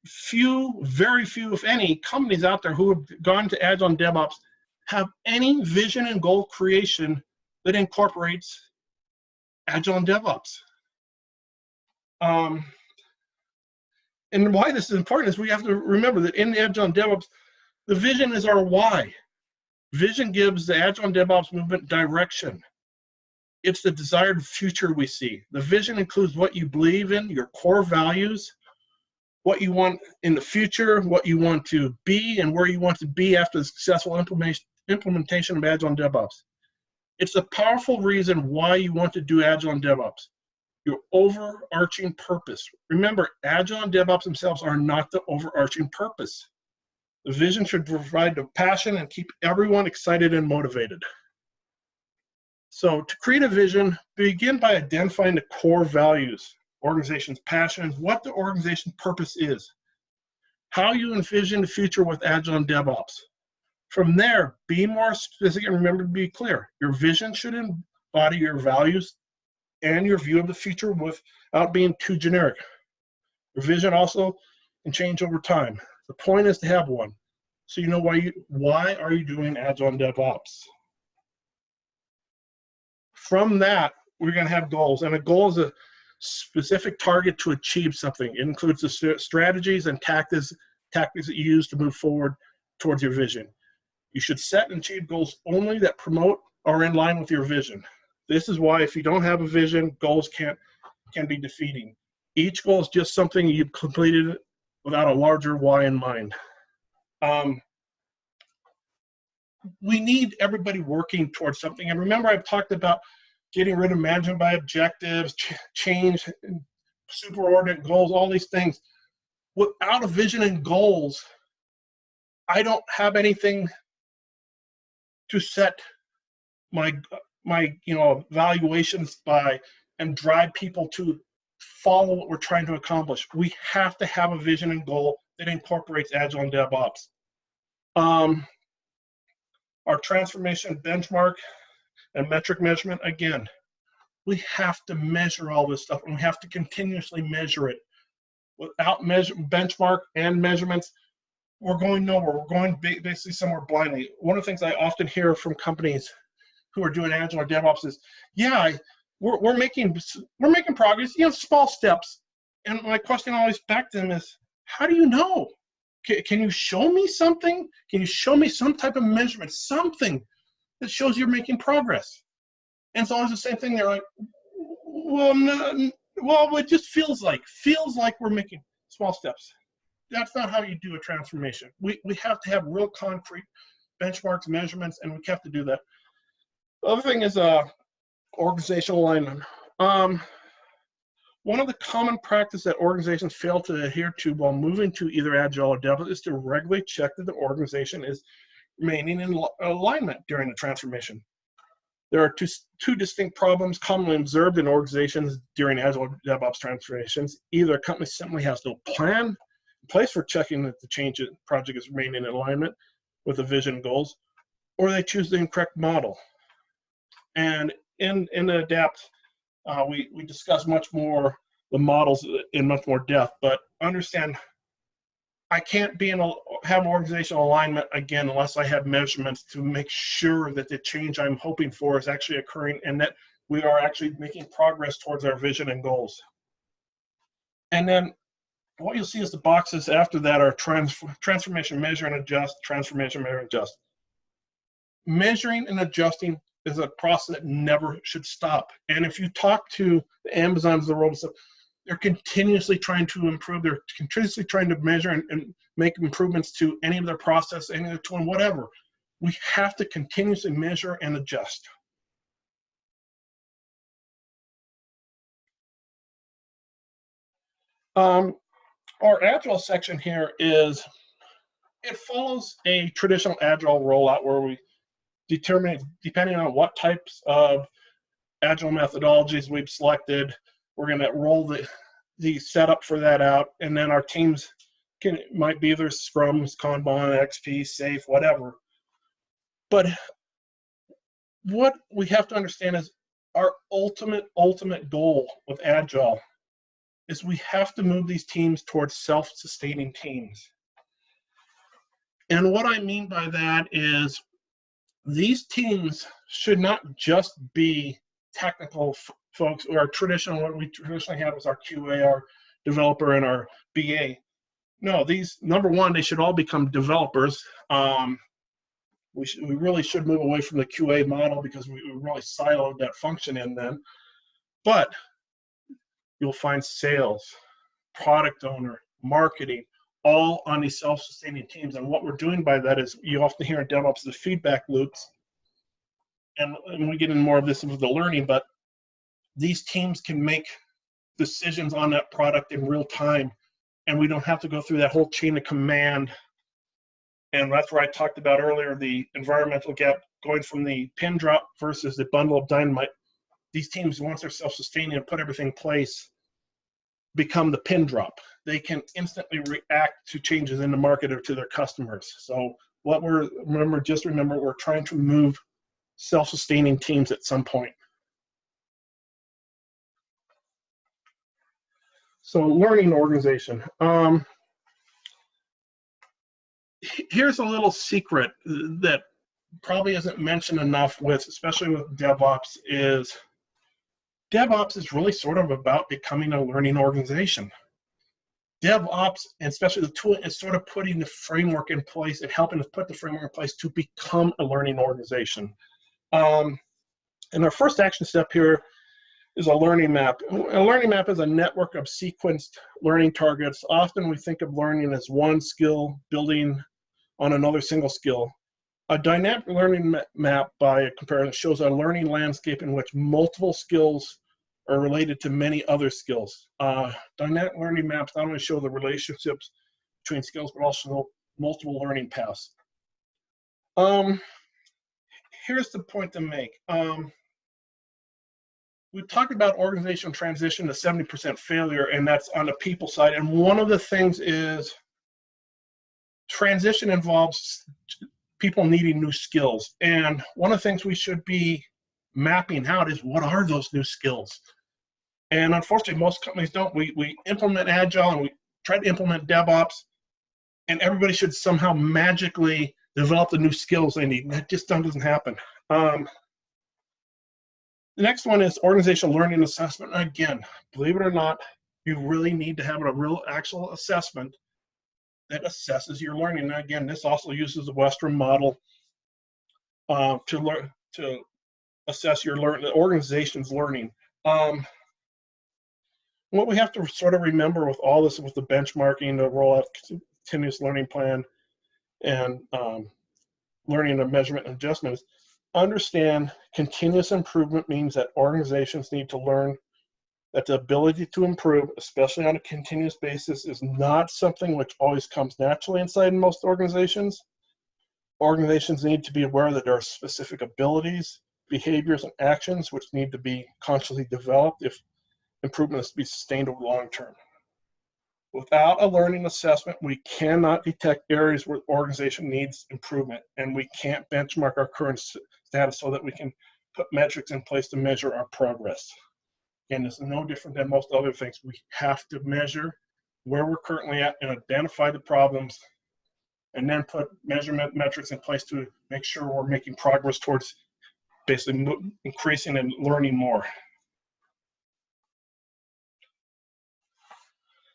very few, if any, companies out there who have gone to Agile and DevOps have any vision and goal creation that incorporates Agile and DevOps. And why this is important is we have to remember that in the Agile and DevOps, the vision is our why. Vision gives the Agile and DevOps movement direction. It's the desired future we see. The vision includes what you believe in, your core values, what you want in the future, what you want to be, and where you want to be after the successful implementation of Agile and DevOps. It's a powerful reason why you want to do Agile and DevOps. Your overarching purpose. Remember, Agile and DevOps themselves are not the overarching purpose. The vision should provide the passion and keep everyone excited and motivated. So to create a vision, begin by identifying the core values, organization's passion, what the organization's purpose is, how you envision the future with Agile and DevOps. From there, be more specific and remember to be clear. Your vision should embody your values and your view of the future without being too generic. Your vision also can change over time. The point is to have one, so you know why are you doing Agile and DevOps. From that, we're going to have goals, and a goal is a specific target to achieve something. It includes the strategies and tactics that you use to move forward towards your vision. You should set and achieve goals only that promote or are in line with your vision. This is why if you don't have a vision, goals can be defeating. Each goal is just something you've completed without a larger why in mind. We need everybody working towards something. And remember, I've talked about getting rid of management by objectives, change, superordinate goals, all these things. Without a vision and goals, I don't have anything to set my evaluations by and drive people to follow what we're trying to accomplish. We have to have a vision and goal that incorporates Agile and DevOps. Our transformation benchmark and metric measurement, again, we have to measure all this stuff, and we have to continuously measure it. Without benchmark and measurements, we're going nowhere. We're going basically somewhere blindly. One of the things I often hear from companies who are doing Agile or DevOps is, yeah, we're making progress, small steps. And my question always back to them is, how do you know? Can you show me something? Can you show me some type of measurement, something that shows you're making progress? And it's always the same thing. They're like, well, no, well, it just feels like we're making small steps. That's not how you do a transformation. We have to have real concrete benchmarks, measurements, and we have to do that. The other thing is organizational alignment. One of the common practices that organizations fail to adhere to while moving to either Agile or DevOps is to regularly check that the organization is remaining in alignment during the transformation. There are two distinct problems commonly observed in organizations during Agile or DevOps transformations. Either a company simply has no plan in place for checking that the project is remaining in alignment with the vision and goals, or they choose the incorrect model. And in the Adapt, we discuss much more the models in much more depth, but understand I can't have organizational alignment again unless I have measurements to make sure that the change I'm hoping for is actually occurring and that we are actually making progress towards our vision and goals. And then what you'll see is the boxes after that are transformation, measure and adjust, transformation, measure and adjust. Measuring and adjusting is a process that never should stop. And if you talk to the Amazons of the world, they're continuously trying to improve. They're continuously trying to measure and make improvements to any of their process, any of their tool, whatever. We have to continuously measure and adjust. Our Agile section here it follows a traditional Agile rollout where we determine, depending on what types of Agile methodologies we've selected, we're going to roll the setup for that out, and then our teams might be either Scrum, Kanban, XP, SAFe, whatever. But what we have to understand is our ultimate goal with Agile is we have to move these teams towards self-sustaining teams. And what I mean by that is these teams should not just be technical folks or what we traditionally have as our QA, our developer, and our BA. No, number one, they should all become developers. We really should move away from the QA model because we really siloed that function in then. But you'll find sales, product owner, marketing, all on these self-sustaining teams. And what we're doing by that is you often hear in DevOps the feedback loops. And we get into more of this with the learning, but these teams can make decisions on that product in real time, and we don't have to go through that whole chain of command. And that's where I talked about earlier, the environmental gap, going from the pin drop versus the bundle of dynamite. These teams, once they're self-sustaining and put everything in place, become the pin drop. They can instantly react to changes in the market or to their customers. So just remember, we're trying to move self-sustaining teams at some point. So learning organization. Here's a little secret that probably isn't mentioned enough especially with DevOps is really sort of about becoming a learning organization. DevOps, and especially the tool, is sort of putting the framework in place and helping us put the framework in place to become a learning organization. And our first action step here is a learning map. A learning map is a network of sequenced learning targets. Often we think of learning as one skill building on another single skill. A dynamic learning map, by comparison, shows a learning landscape in which multiple skills are related to many other skills. Dynamic learning maps not only show the relationships between skills, but also multiple learning paths. Here's the point to make. We've talked about organizational transition to 70% failure, and that's on the people side. And one of the things is transition involves people needing new skills. And one of the things we should be mapping out is what are those new skills. And unfortunately, most companies don't. We implement Agile and we try to implement DevOps, and everybody should somehow magically develop the new skills they need. That just doesn't happen. The next one is organizational learning assessment. Again, believe it or not, you really need to have a real actual assessment that assesses your learning. And again, this also uses the Western model to assess your the organization's learning. What we have to sort of remember with all this, with the benchmarking, the rollout continuous learning plan, and learning and measurement and adjustment, is understand continuous improvement means that organizations need to learn that the ability to improve, especially on a continuous basis, is not something which always comes naturally inside most organizations. Organizations need to be aware that there are specific abilities, behaviors, and actions which need to be consciously developed if improvement is to be sustained over the long term. Without a learning assessment, we cannot detect areas where the organization needs improvement, and we can't benchmark our current status so that we can put metrics in place to measure our progress. Again, this is no different than most other things. We have to measure where we're currently at and identify the problems, and then put measurement metrics in place to make sure we're making progress towards basically increasing and learning more.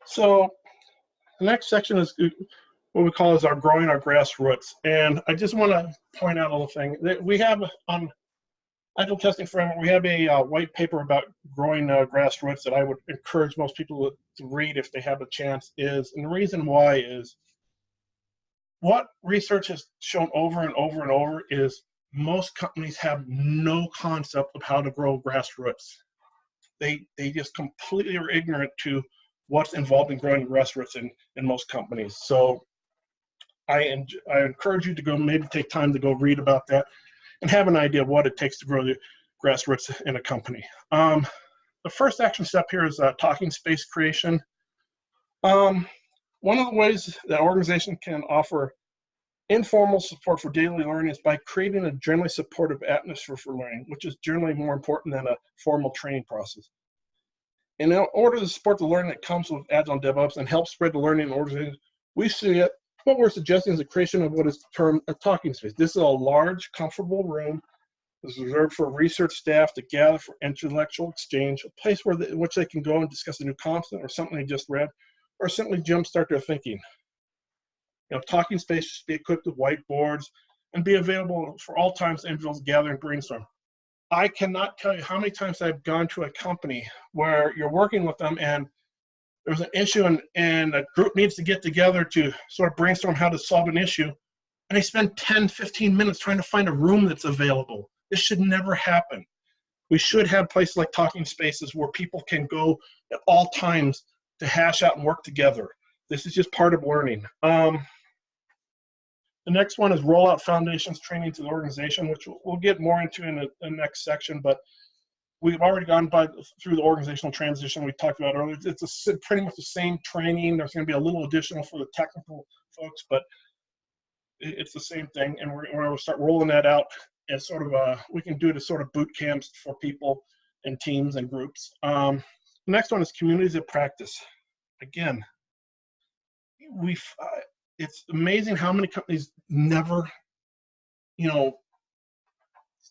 So the next section is what we call our growing our grassroots. And I just want to point out a little thing that we have on Agile Testing Framework. We have a white paper about growing grassroots that I would encourage most people to read if they have a chance. And the reason why is what research has shown over and over and over is most companies have no concept of how to grow grassroots. They just completely are ignorant to what's involved in growing grassroots in most companies. So I encourage you to go maybe take time to go read about that and have an idea of what it takes to grow the grassroots in a company. The first action step here is talking space creation. One of the ways that organization can offer informal support for daily learning is by creating a generally supportive atmosphere for learning, which is generally more important than a formal training process. And in order to support the learning that comes with Agile and DevOps and help spread the learning in organizations, we see it. What we're suggesting is the creation of what is termed a talking space. This is a large, comfortable room. This is reserved for research staff to gather for intellectual exchange, a place where in which they can go and discuss a new concept or something they just read, or simply jumpstart their thinking. You know, talking space should be equipped with whiteboards and be available for all times individuals gather and brainstorm. I cannot tell you how many times I've gone to a company where you're working with them and there's an issue and a group needs to get together to sort of brainstorm how to solve an issue, and they spend 10, 15 minutes trying to find a room that's available. This should never happen. We should have places like talking spaces where people can go at all times to hash out and work together. This is just part of learning. The next one is roll out foundations training to the organization, which we'll get more into in the next section, but we've already gone through the organizational transition we talked about earlier. It's pretty much the same training. There's going to be a little additional for the technical folks, but it's the same thing. And we're going to start rolling that out as sort of we can do it as sort of boot camps for people and teams and groups. The next one is communities of practice. Again, it's amazing how many companies never,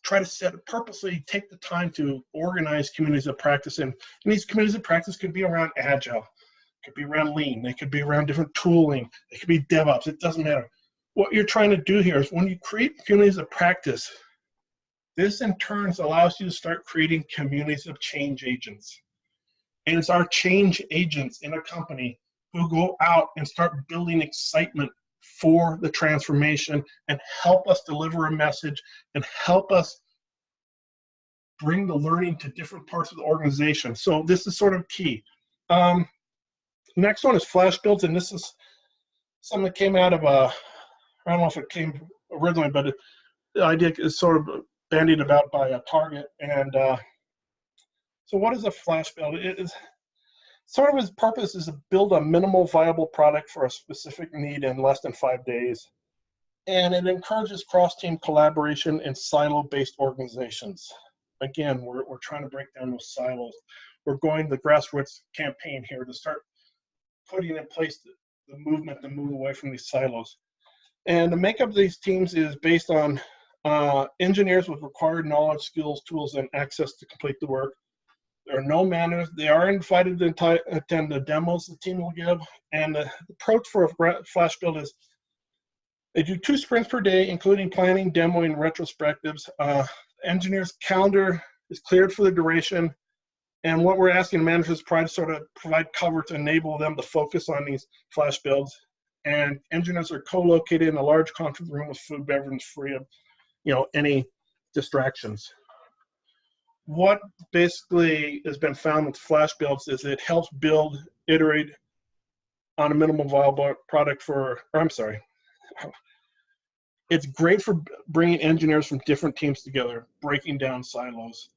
try to purposely take the time to organize communities of practice. And these communities of practice could be around Agile, could be around Lean, they could be around different tooling, they could be DevOps, it doesn't matter. What you're trying to do here is when you create communities of practice, this in turn allows you to start creating communities of change agents. And it's our change agents in a company who go out and start building excitement for the transformation and help us deliver a message and help us bring the learning to different parts of the organization. So this is sort of key. Next one is flash builds, and this is something that came out of I don't know if it came originally, but the idea is sort of bandied about by Target. And so what is a flash build? It is sort of its purpose is to build a minimal viable product for a specific need in less than 5 days. And it encourages cross-team collaboration in silo-based organizations. again, we're trying to break down those silos. We're going the grassroots campaign here to start putting in place the movement to move away from these silos. And the makeup of these teams is based on engineers with required knowledge, skills, tools, and access to complete the work. There are no managers. They are invited to attend the demos the team will give. And the approach for a flash build is they do 2 sprints per day, including planning, demoing, and retrospectives. Engineers' calendar is cleared for the duration. And what we're asking managers to sort of provide cover to enable them to focus on these flash builds. And engineers are co-located in a large conference room with food, beverage, free of any distractions. What basically has been found with flash builds is it helps build, iterate on a minimal viable product it's great for bringing engineers from different teams together, breaking down silos.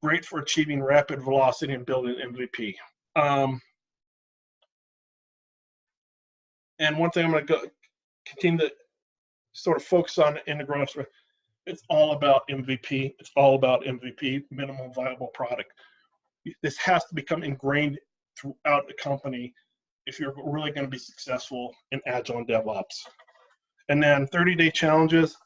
Great for achieving rapid velocity and building MVP. And one thing I'm going to continue to sort of focus on in the growth, it's all about MVP. It's all about MVP, minimum viable product. This has to become ingrained throughout the company if you're really going to be successful in Agile and DevOps. And then 30-day challenges.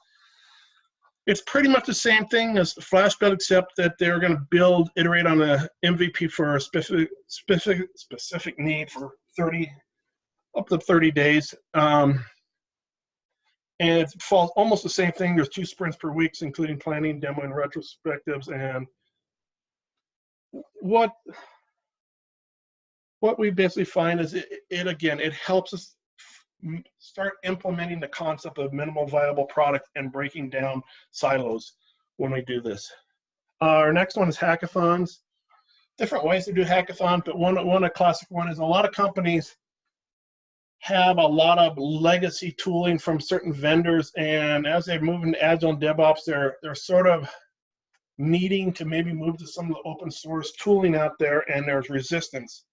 It's pretty much the same thing as flash build, except that they're going to build, iterate on a MVP for a specific need for up to 30 days. And it falls almost the same thing. There's 2 sprints per week, including planning, demo, and retrospectives. And what we basically find is it helps us start implementing the concept of minimal viable product and breaking down silos when we do this. Our next one is hackathons. Different ways to do hackathons, but one classic one is a lot of companies have a lot of legacy tooling from certain vendors, and as they move into Agile and DevOps, they're sort of needing to maybe move to some of the open source tooling out there, and there's resistance.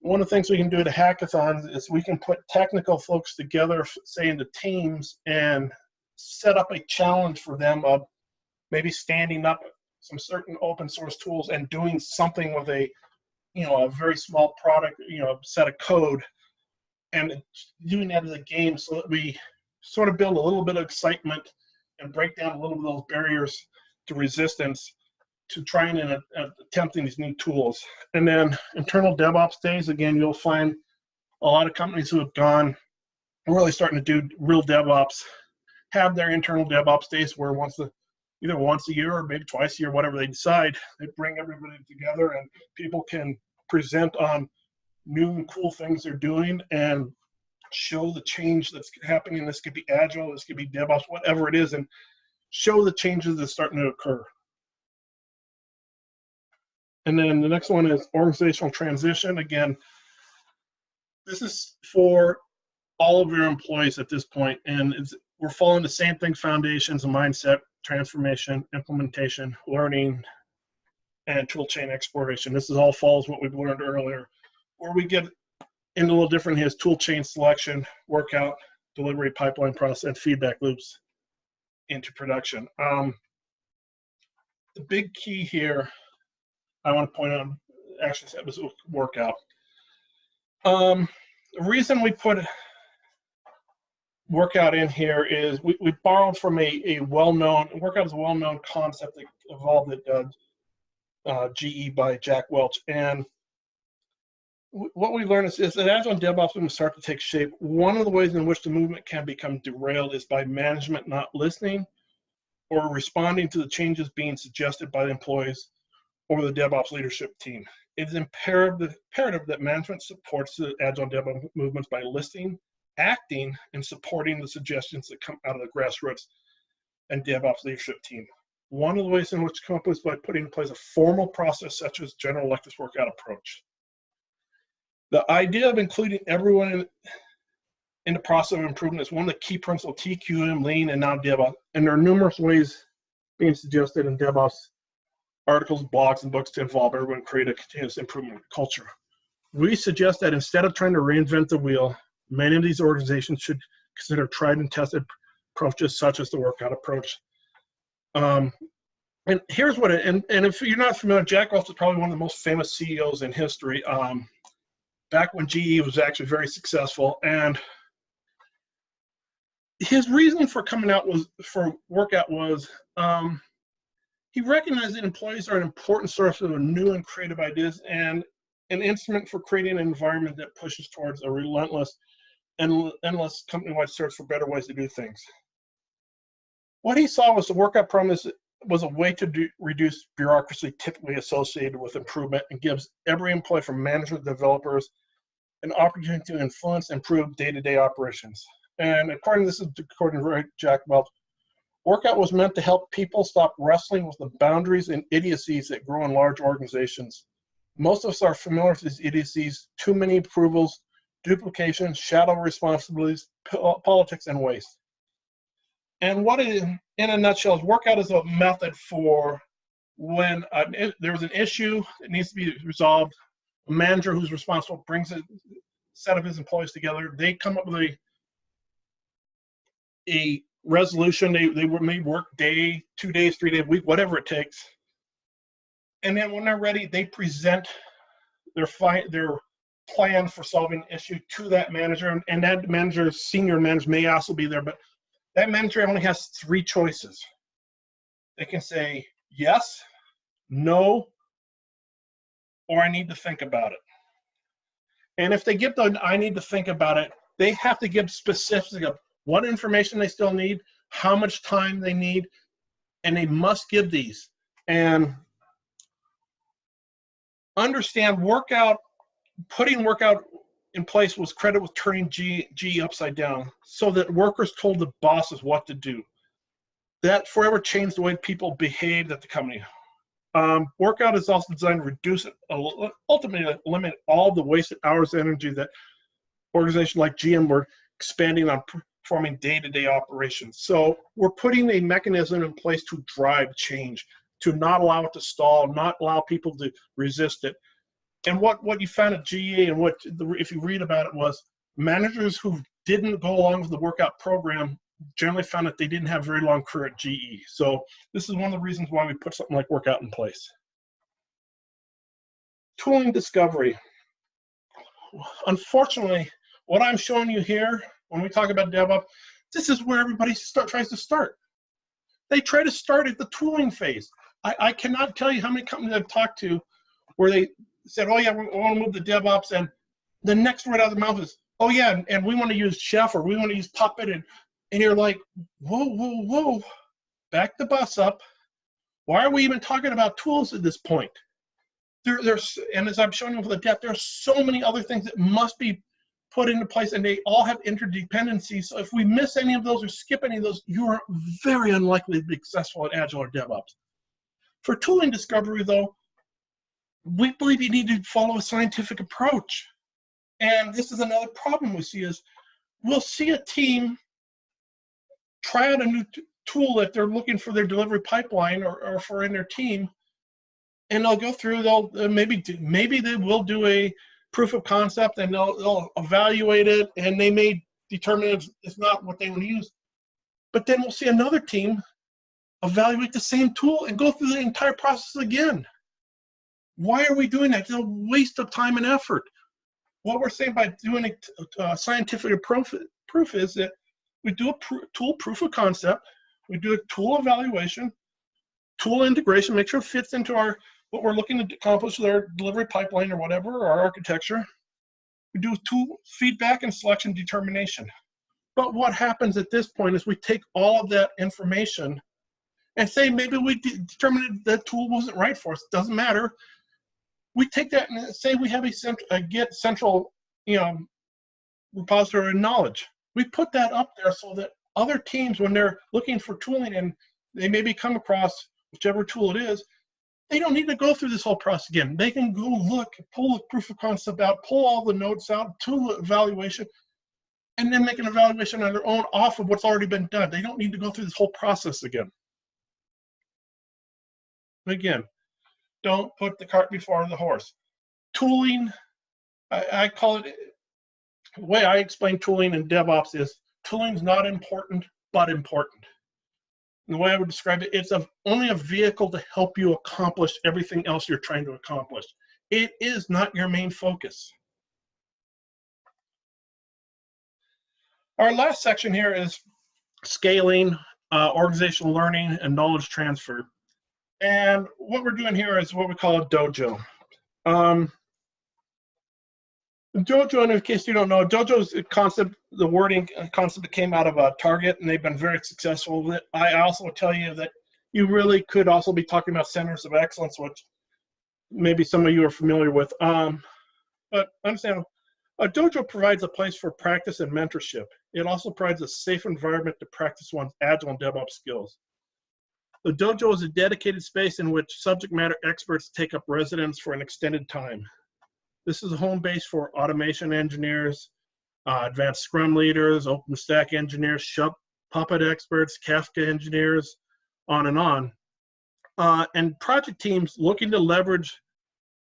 One of the things we can do at a hackathon is we can put technical folks together, say into teams, and set up a challenge for them of maybe standing up some certain open source tools and doing something with a very small product, set of code, and doing that as a game so that we sort of build a little bit of excitement and break down a little bit of those barriers to resistance to trying and attempting these new tools. And then internal DevOps days, again, you'll find a lot of companies who have gone really starting to do real DevOps have their internal DevOps days where either once a year or maybe twice a year, whatever they decide, they bring everybody together and people can present on new and cool things they're doing and show the change that's happening. This could be Agile, this could be DevOps, whatever it is, and show the changes that's starting to occur. And then the next one is organizational transition. Again, this is for all of your employees at this point, and we're following the same thing: foundations, mindset, transformation, implementation, learning, and tool chain exploration. This is all follows what we've learned earlier. Where we get into a little different here is tool chain selection, workout, delivery, pipeline process, and feedback loops into production. The big key here I want to point out, actually, that was workout. The reason we put workout in here is we borrowed from a well-known, workout is a well-known concept that evolved at GE by Jack Welch. And what we learned is that Agile and DevOps when we start to take shape, one of the ways in which the movement can become derailed is by management not listening or responding to the changes being suggested by the employees or the DevOps leadership team. It is imperative that management supports the Agile and DevOps movements by listening, acting, and supporting the suggestions that come out of the grassroots and DevOps leadership team. One of the ways in which to come up with is by putting in place a formal process such as general elective workout approach. The idea of including everyone in the process of improvement is one of the key principles of TQM, Lean, and now DevOps. And there are numerous ways being suggested in DevOps articles, blogs, and books to involve everyone and create a continuous improvement culture. We suggest that instead of trying to reinvent the wheel, many of these organizations should consider tried and tested approaches such as the workout approach. And here's what and if you're not familiar, Jack Welch is probably one of the most famous CEOs in history. Back when GE was actually very successful, and his reason for coming out for workout was he recognized that employees are an important source of new and creative ideas and an instrument for creating an environment that pushes towards a relentless and endless company-wide search for better ways to do things. What he saw was the workout promise was a way to reduce bureaucracy typically associated with improvement and gives every employee from managers to developers an opportunity to influence and improve day-to-day operations. And according to Jack Welch, workout was meant to help people stop wrestling with the boundaries and idiocies that grow in large organizations. Most of us are familiar with these idiocies: too many approvals, duplication, shadow responsibilities, politics, and waste. And what it, in a nutshell, is workout is a method for when there was an issue that needs to be resolved. A manager who's responsible brings a set of his employees together. They come up with a resolution. They may work day, 2 days, 3 days a week, whatever it takes. And then when they're ready, they present their plan for solving an issue to that manager. And that manager, senior manager, may also be there, but that manager only has 3 choices. They can say yes, no, or I need to think about it. And if they give the I need to think about it, they have to give specifics of what information they still need, how much time they need, and they must give these. And understand putting workout in place was credited with turning GE upside down so that workers told the bosses what to do. That forever changed the way people behaved at the company. Workout is also designed to reduce, ultimately eliminate all the wasted hours of energy that organizations like GM were expanding on performing day-to-day operations. So we're putting a mechanism in place to drive change, to not allow it to stall, not allow people to resist it. And what you found at GE, and if you read about it, was managers who didn't go along with the workout program generally found that they didn't have a very long career at GE. So this is one of the reasons why we put something like workout in place. Tooling discovery. Unfortunately, what I'm showing you here, when we talk about DevOps, this is where everybody tries to start. They try to start at the tooling phase. I cannot tell you how many companies I've talked to where they said, oh yeah, we want to move to DevOps, and the next word out of their mouth is, oh yeah, and we want to use Chef, or we want to use Puppet, and you're like, whoa, back the bus up. Why are we even talking about tools at this point? There's, and as I'm showing you with the depth, there's so many other things that must be put into place, and they all have interdependencies. So if we miss any of those or skip any of those, you are very unlikely to be successful at Agile or DevOps. For tooling discovery, though, we believe you need to follow a scientific approach. And this is another problem we see is we'll see a team try out a new tool that they're looking for their delivery pipeline or for in their team, and they'll go through, maybe they will do a proof of concept, and they'll evaluate it, and they may determine if it's not what they want to use. But then we'll see another team evaluate the same tool and go through the entire process again. Why are we doing that? It's a waste of time and effort. What we're saying by doing a scientific proof is that we do a tool proof of concept, we do a tool evaluation, tool integration, make sure it fits into what we're looking to accomplish with our delivery pipeline or whatever, or our architecture. We do tool feedback and selection determination. But what happens at this point is we take all of that information and say maybe we determined that tool wasn't right for us. It doesn't matter. We take that and say we have a Git central, repository of knowledge. We put that up there so that other teams, when they're looking for tooling and they maybe come across whichever tool it is, they don't need to go through this whole process again. They can go look, pull the proof of concept out, pull all the notes out, tool evaluation, and then make an evaluation on their own off of what's already been done. They don't need to go through this whole process again. Again, don't put the cart before the horse. Tooling, I call it, the way I explain tooling in DevOps is tooling's not important, but important. And the way I would describe it, it's only a vehicle to help you accomplish everything else you're trying to accomplish. It is not your main focus. Our last section here is scaling, organizational learning, and knowledge transfer. And what we're doing here is what we call a dojo. Dojo, in case you don't know, Dojo's concept, the wording concept that came out of Target, and they've been very successful with it. I also tell you that you really could also be talking about centers of excellence, which maybe some of you are familiar with. But understand, a dojo provides a place for practice and mentorship. It also provides a safe environment to practice one's agile and DevOps skills. The dojo is a dedicated space in which subject matter experts take up residence for an extended time. This is a home base for automation engineers, advanced Scrum leaders, OpenStack engineers, Puppet experts, Kafka engineers, on and on. And project teams looking to leverage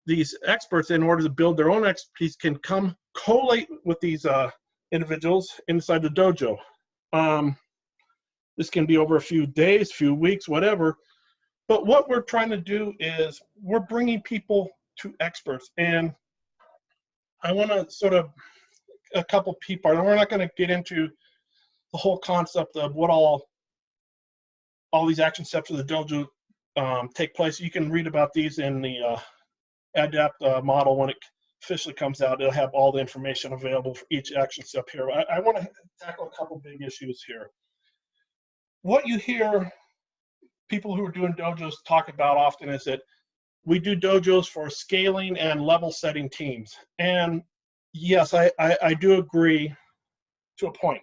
these experts in order to build their own expertise can come collate with these individuals inside the dojo. This can be over a few days, few weeks, whatever. But what we're trying to do is we're bringing people to experts. And I want to sort of, a couple people, and we're not going to get into the whole concept of what all these action steps of the dojo take place. You can read about these in the adapt model when it officially comes out. It'll have all the information available for each action step here. I want to tackle a couple big issues here. What you hear people who are doing dojos talk about often is that we do dojos for scaling and level setting teams. And yes, I do agree to a point.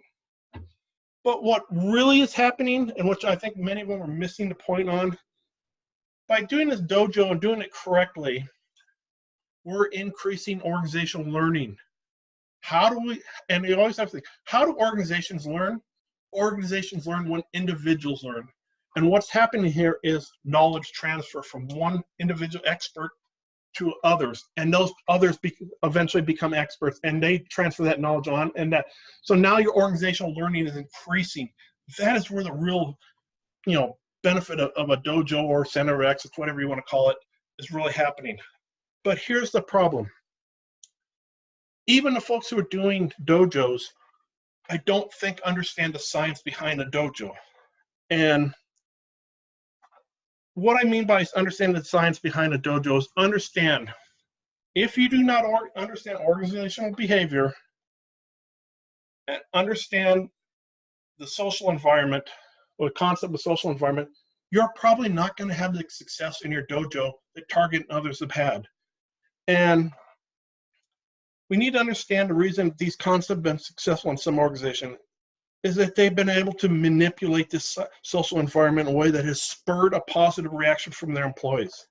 But what really is happening, and which I think many of them are missing the point on, by doing this dojo and doing it correctly, we're increasing organizational learning. How do we, and you always have to think, how do organizations learn? Organizations learn when individuals learn. And what's happening here is knowledge transfer from one individual expert to others, and those others eventually become experts, and they transfer that knowledge on, and that, so now your organizational learning is increasing. That is where the real, benefit of a dojo or center of excellence, whatever you want to call it, is really happening. But here's the problem. Even the folks who are doing dojos, I don't think understand the science behind a dojo. And what I mean by understanding the science behind a dojo is understand, if you do not understand organizational behavior and understand the social environment, or the concept of social environment, you're probably not going to have the success in your dojo that Target and others have had. And we need to understand the reason these concepts have been successful in some organizations is that they've been able to manipulate this social environment in a way that has spurred a positive reaction from their employees.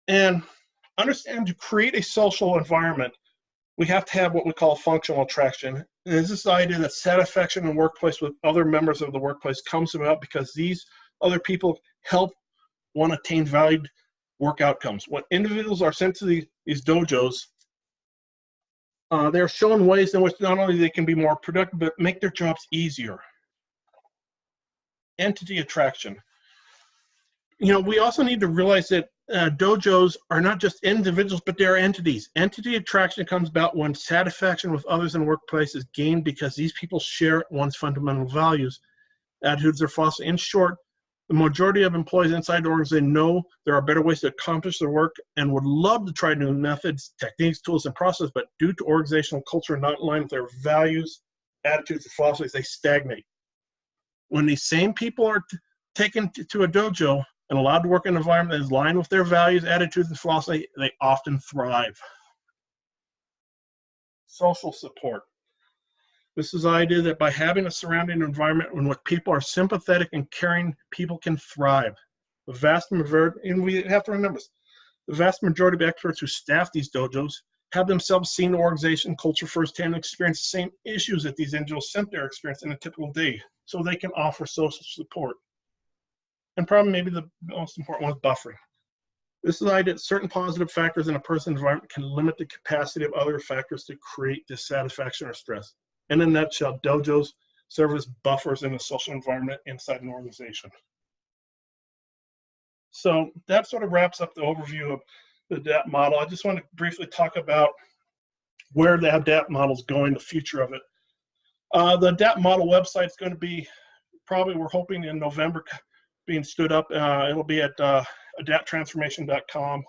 And understand, to create a social environment, we have to have what we call functional attraction. And it's this idea that satisfaction in the workplace with other members of the workplace comes about because these other people help one attain valued work outcomes. When individuals are sent to these dojos, they're shown ways in which not only they can be more productive, but make their jobs easier. Entity attraction. We also need to realize that dojos are not just individuals, but they're entities. Entity attraction comes about when satisfaction with others in the workplace is gained because these people share one's fundamental values, attitudes, or philosophy. In short, the majority of employees inside the organization know there are better ways to accomplish their work and would love to try new methods, techniques, tools, and processes, but due to organizational culture not in line with their values, attitudes, and philosophies, they stagnate. When these same people are taken to a dojo and allowed to work in an environment that is aligned with their values, attitudes, and philosophy, they often thrive. Social support. This is the idea that by having a surrounding environment in which people are sympathetic and caring, people can thrive. The vast majority, and we have to remember this, the vast majority of experts who staff these dojos have themselves seen the organization culture firsthand and experienced the same issues that these individuals sent their experience in a typical day, so they can offer social support. And probably maybe the most important one is buffering. This is the idea that certain positive factors in a person's environment can limit the capacity of other factors to create dissatisfaction or stress. And in a nutshell, dojos serve as buffers in the social environment inside an organization. So that sort of wraps up the overview of the ADAPT model. I just want to briefly talk about where the ADAPT model is going, the future of it. The ADAPT model website is going to be probably, we're hoping in November, being stood up. It'll be at adapttransformation.com.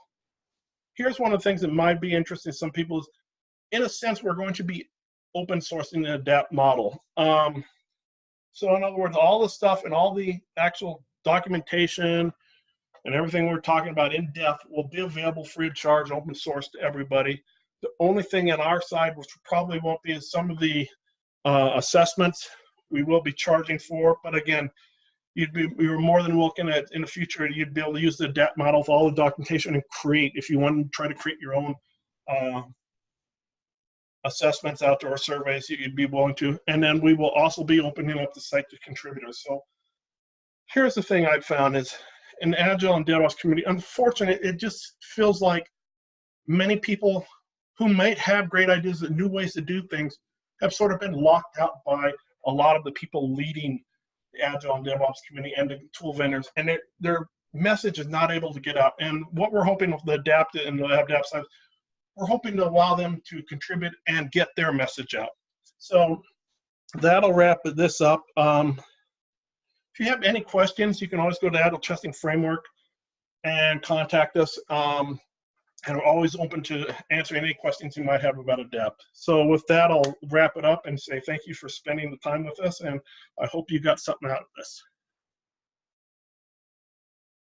Here's one of the things that might be interesting to some people is, in a sense, we're going to be open sourcing the ADAPT model. So in other words, all the stuff and all the actual documentation and everything we're talking about in depth will be available free of charge, open source to everybody. The only thing on our side, which probably won't be, is some of the assessments we will be charging for. But again, we were more than welcome at, in the future, you'd be able to use the ADAPT model with all the documentation and create, if you want to try to create your own assessments, outdoor surveys, you'd be willing to. And then we will also be opening up the site to contributors. So here's the thing I've found is, in the Agile and DevOps community, unfortunately, it just feels like many people who might have great ideas and new ways to do things have sort of been locked out by a lot of the people leading the Agile and DevOps community and the tool vendors, and their message is not able to get out. And what we're hoping with the ADAPT and the ADAPT side, we're hoping to allow them to contribute and get their message out. So that'll wrap this up. If you have any questions, you can always go to Agile Testing Framework and contact us. And we're always open to answering any questions you might have about ADAPT. So with that, I'll wrap it up and say thank you for spending the time with us, and I hope you got something out of this.